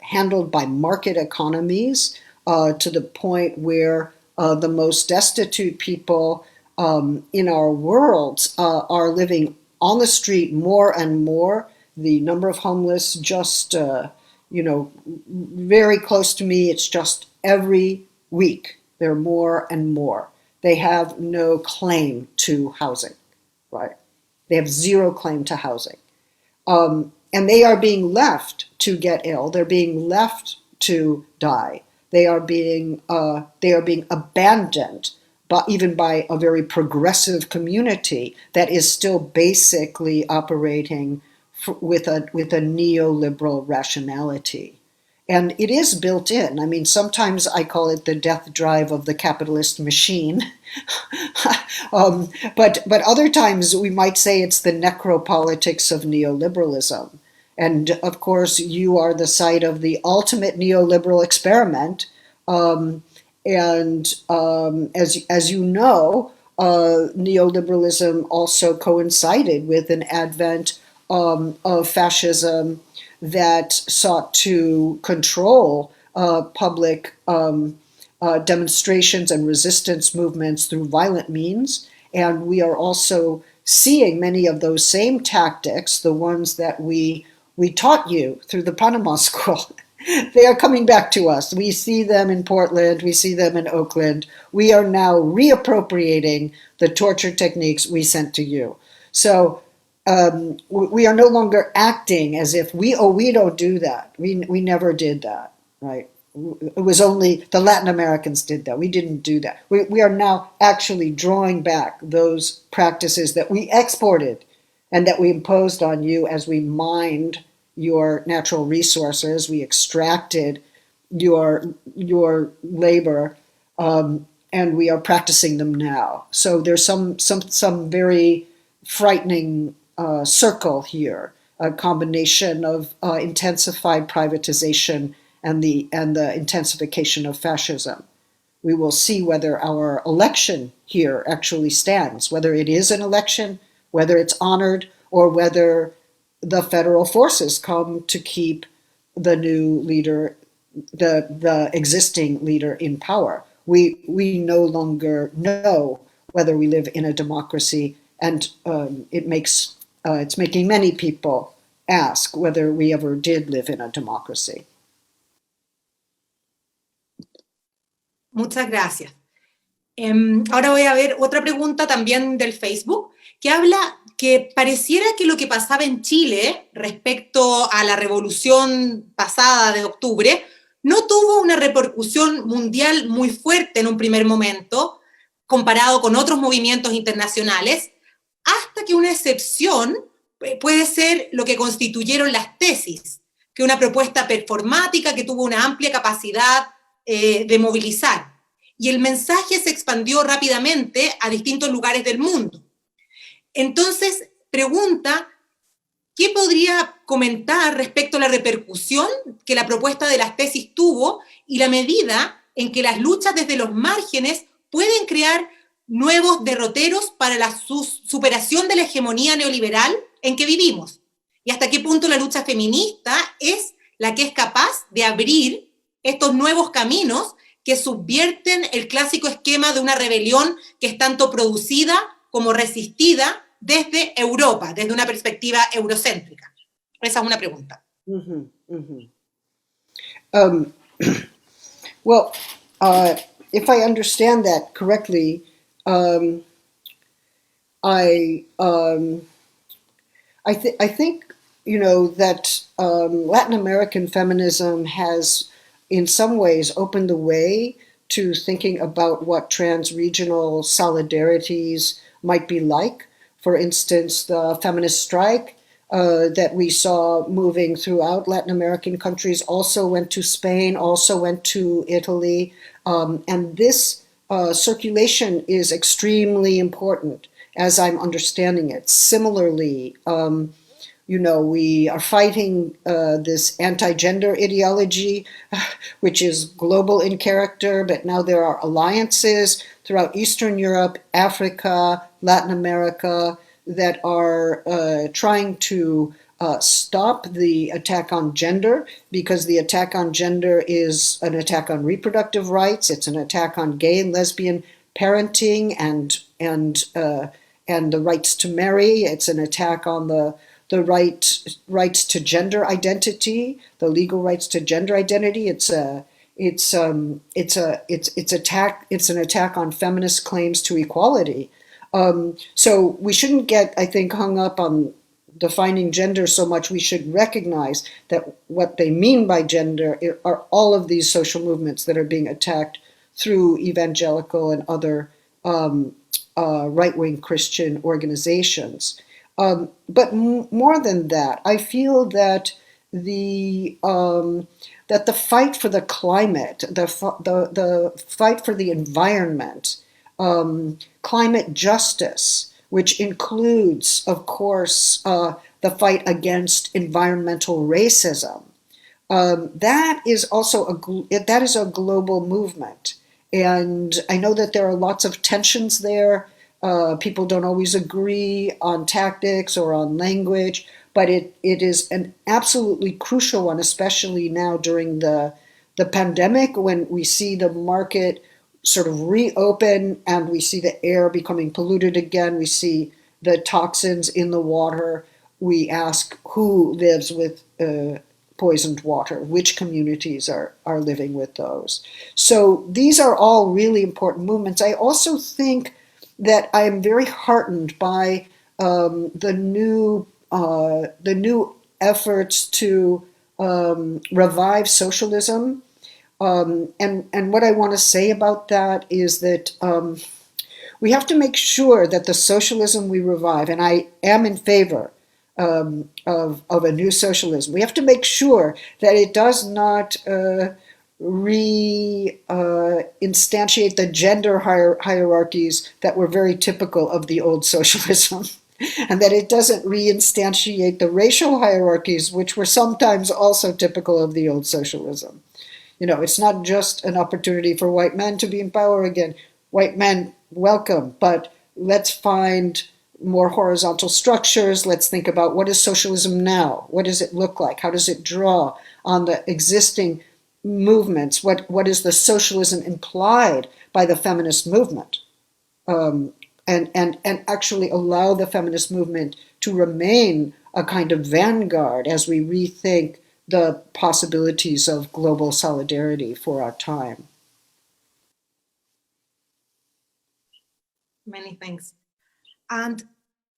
handled by market economies to the point where the most destitute people in our world are living on the street more and more. The number of homeless just very close to me, it's just every week there are more and more. They have no claim to housing, right? They have zero claim to housing. And they are being left to get ill. They're being left to die. They are being abandoned, but even by a very progressive community that is still basically operating with a neoliberal rationality. And it is built in. I mean, sometimes I call it the death drive of the capitalist machine. But other times we might say it's the necropolitics of neoliberalism. And of course, you are the site of the ultimate neoliberal experiment. As you know, neoliberalism also coincided with an advent of fascism that sought to control public demonstrations and resistance movements through violent means. And we are also seeing many of those same tactics, the ones that we taught you through the Panama School. They are coming back to us. We see them in Portland, we see them in Oakland. We are now reappropriating the torture techniques we sent to you. So we are no longer acting as if we don't do that. We never did that, right? It was only the Latin Americans did that. We didn't do that. We are now actually drawing back those practices that we exported and that we imposed on you as we mined your natural resources. We extracted your labor, and we are practicing them now. So there's some very frightening circle here, a combination of intensified privatization and the intensification of fascism. We will see whether our election here actually stands, whether it is an election, whether it's honored, or whether the federal forces come to keep the new leader, the existing leader in power. We no longer know whether we live in a democracy, and it's making many people ask whether we ever did live in a democracy. Muchas gracias. Ahora voy a ver otra pregunta también del Facebook, que habla que pareciera que lo que pasaba en Chile respecto a la revolución pasada de octubre no tuvo una repercusión mundial muy fuerte en un primer momento, comparado con otros movimientos internacionales, hasta que una excepción puede ser lo que constituyeron las tesis, que una propuesta performática que tuvo una amplia capacidad de movilizar. Y el mensaje se expandió rápidamente a distintos lugares del mundo. Entonces, pregunta, ¿qué podría comentar respecto a la repercusión que la propuesta de las tesis tuvo y la medida en que las luchas desde los márgenes pueden crear nuevos derroteros para la superación de la hegemonía neoliberal en que vivimos? ¿Y hasta qué punto la lucha feminista es la que es capaz de abrir estos nuevos caminos que subvierten el clásico esquema de una rebelión que es tanto producida como resistida desde Europa, desde una perspectiva eurocéntrica? Esa es una pregunta. Mm-hmm, mm-hmm. Well, if I understand that correctly, I think, you know, that Latin American feminism has in some ways opened the way to thinking about what trans-regional solidarities might be like. For instance, the feminist strike that we saw moving throughout Latin American countries also went to Spain, also went to Italy, and this circulation is extremely important as I'm understanding it. Similarly, you know, we are fighting this anti-gender ideology, which is global in character, but now there are alliances throughout Eastern Europe, Africa, Latin America, that are trying to stop the attack on gender, because the attack on gender is an attack on reproductive rights, it's an attack on gay and lesbian parenting and the rights to marry, it's an attack on the rights to gender identity, the legal rights to gender identity. It's an attack on feminist claims to equality. So we shouldn't get, I think, hung up on defining gender so much. We should recognize that what they mean by gender are all of these social movements that are being attacked through evangelical and other right-wing Christian organizations. But more than that, I feel that the fight for the climate, the fight for the environment, climate justice, which includes, of course, the fight against environmental racism, that is also a global movement, and I know that there are lots of tensions there. People don't always agree on tactics or on language, but it is an absolutely crucial one, especially now during the pandemic, when we see the market sort of reopen and we see the air becoming polluted again, we see the toxins in the water. We ask who lives with poisoned water, which communities are living with those. So these are all really important movements. I also think that I am very heartened by the new efforts to revive socialism, and what I want to say about that is that we have to make sure that the socialism we revive, and I am in favor of a new socialism, we have to make sure that it does not instantiate the gender hierarchies that were very typical of the old socialism, and that it doesn't reinstantiate the racial hierarchies which were sometimes also typical of the old socialism. You know, it's not just an opportunity for white men to be in power again. White men, welcome, but let's find more horizontal structures. Let's think about, what is socialism now? What does it look like? How does it draw on the existing movements? What is the socialism implied by the feminist movement? And actually allow the feminist movement to remain a kind of vanguard as we rethink the possibilities of global solidarity for our time. Many thanks. And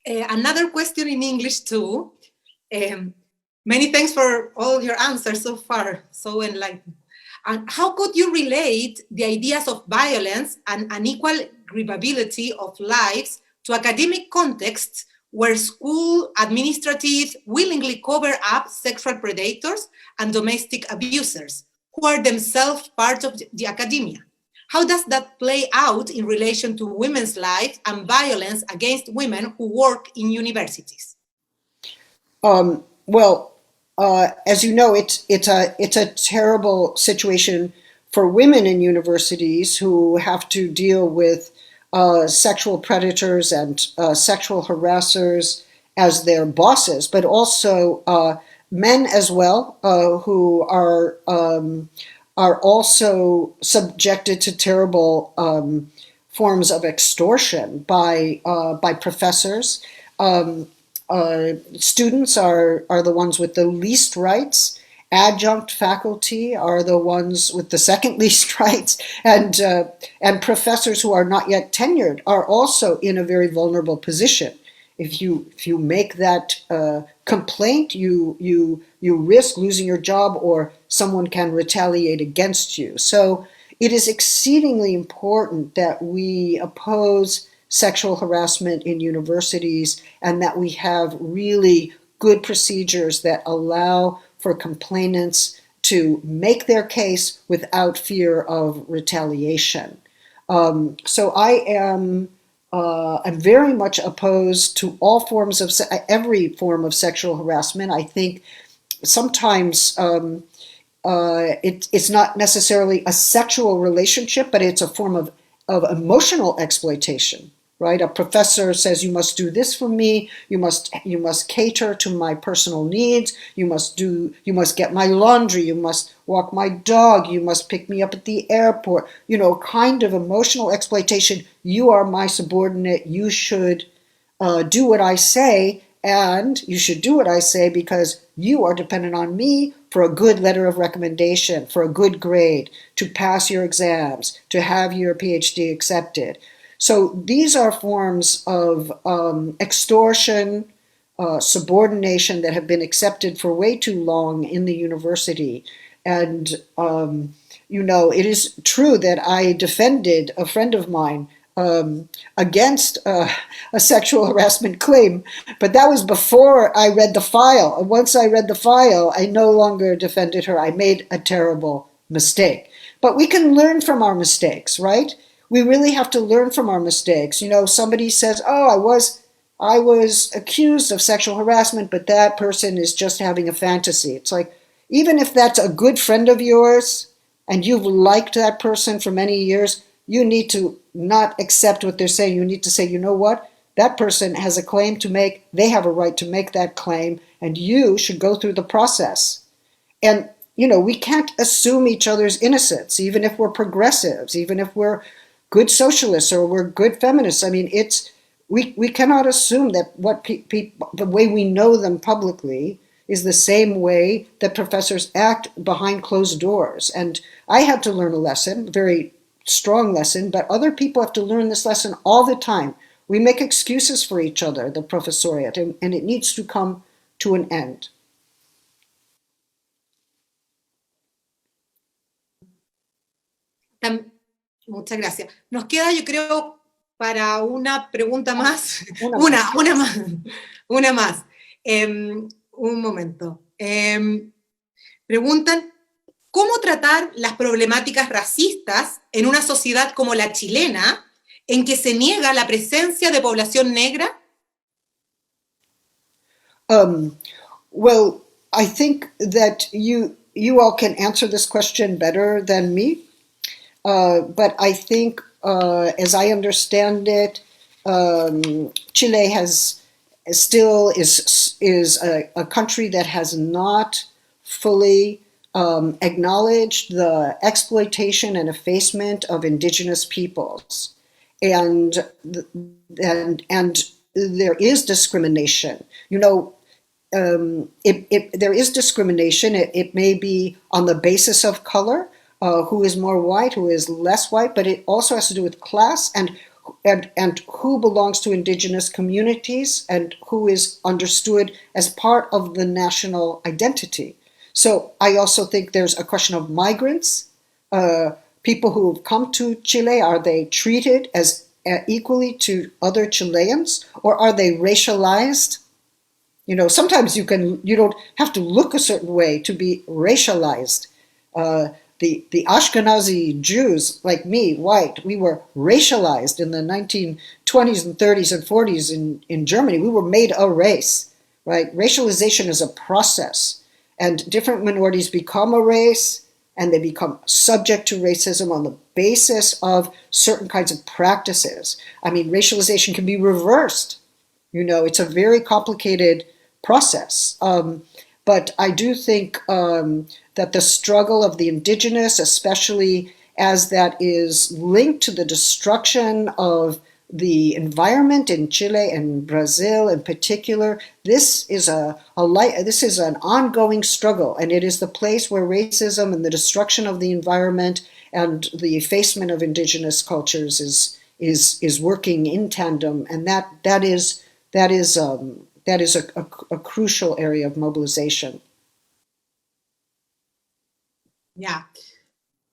another question in English too. Many thanks for all your answers so far, so enlightening. And how could you relate the ideas of violence and unequal grievability of lives to academic contexts where school administrators willingly cover up sexual predators and domestic abusers, who are themselves part of the academia? How does that play out in relation to women's lives and violence against women who work in universities? As you know, it's a terrible situation for women in universities who have to deal with sexual predators and sexual harassers as their bosses, but also men as well who are also subjected to terrible forms of extortion by professors. Students are the ones with the least rights. Adjunct faculty are the ones with the second least rights, and professors who are not yet tenured are also in a very vulnerable position. If you make that complaint, you risk losing your job, or someone can retaliate against you. So it is exceedingly important that we oppose sexual harassment in universities, and that we have really good procedures that allow for complainants to make their case without fear of retaliation. So I am I'm very much opposed to all forms of every form of sexual harassment. I think sometimes it's not necessarily a sexual relationship, but it's a form of emotional exploitation. Right? A professor says, you must do this for me, you must cater to my personal needs, you must get my laundry, you must walk my dog, you must pick me up at the airport, kind of emotional exploitation. You are my subordinate, you should do what I say, and you should do what I say because you are dependent on me for a good letter of recommendation, for a good grade, to pass your exams, to have your PhD accepted. So these are forms of extortion, subordination that have been accepted for way too long in the university. And, it is true that I defended a friend of mine against a sexual harassment claim, but that was before I read the file. Once I read the file, I no longer defended her. I made a terrible mistake. But we can learn from our mistakes, right? We really have to learn from our mistakes. Somebody says, I was accused of sexual harassment, but that person is just having a fantasy. It's like, even if that's a good friend of yours and you've liked that person for many years, you need to not accept what they're saying. You need to say, you know what? That person has a claim to make. They have a right to make that claim, and you should go through the process. And, we can't assume each other's innocence, even if we're progressives, even if we're good socialists or we're good feminists. I mean, we cannot assume that the way we know them publicly is the same way that professors act behind closed doors. And I had to learn a lesson, a very strong lesson, but other people have to learn this lesson all the time. We make excuses for each other, the professoriate, and it needs to come to an end. Muchas gracias. Nos queda, yo creo, para una pregunta más. Una más. Un momento. Preguntan, ¿cómo tratar las problemáticas racistas en una sociedad como la chilena, en que se niega la presencia de población negra? Well, I think that you all can answer this question better than me. But I think, as I understand it, Chile is a country that has not fully acknowledged the exploitation and effacement of indigenous peoples, and there is discrimination. There is discrimination. It may be on the basis of color. Who is more white, who is less white, but it also has to do with class and and who belongs to indigenous communities and who is understood as part of the national identity. So I also think there's a question of migrants, people who have come to Chile. Are they treated as equally to other Chileans, or are they racialized? You know, sometimes you don't have to look a certain way to be racialized. The Ashkenazi Jews, like me, white, we were racialized in the 1920s and 30s and 40s in Germany. We were made a race, right? Racialization is a process, and different minorities become a race, and they become subject to racism on the basis of certain kinds of practices. I mean, racialization can be reversed. You know, it's a very complicated process. But I do think that the struggle of the indigenous, especially as that is linked to the destruction of the environment in Chile and Brazil in particular, this is an ongoing struggle, and it is the place where racism and the destruction of the environment and the effacement of indigenous cultures is working in tandem, and that is a crucial area of mobilization. Ya,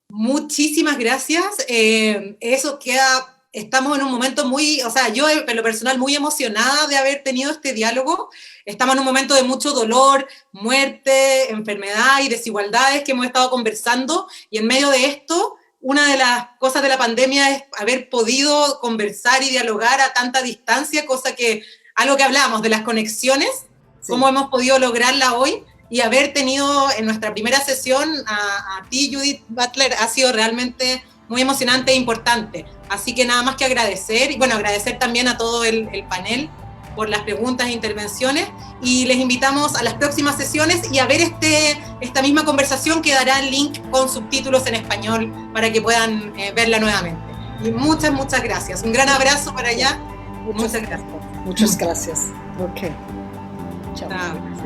muchísimas gracias. Eso queda. Estamos en un momento muy, o sea, yo en lo personal muy emocionada de haber tenido este diálogo. Estamos en un momento de mucho dolor, muerte, enfermedad y desigualdades que hemos estado conversando, y en medio de esto, una de las cosas de la pandemia es haber podido conversar y dialogar a tanta distancia, cosa que, algo que hablábamos de las conexiones, sí. Cómo hemos podido lograrla hoy, y haber tenido en nuestra primera sesión a ti, Judith Butler, ha sido realmente muy emocionante e importante. Así que nada más que agradecer, y bueno, agradecer también a todo el panel por las preguntas e intervenciones, y les invitamos a las próximas sesiones y a ver esta misma conversación, que dará el link con subtítulos en español para que puedan verla nuevamente. Y muchas gracias. Un gran abrazo para allá. Muchas gracias. Muchas gracias. Ok. Chao. Chao.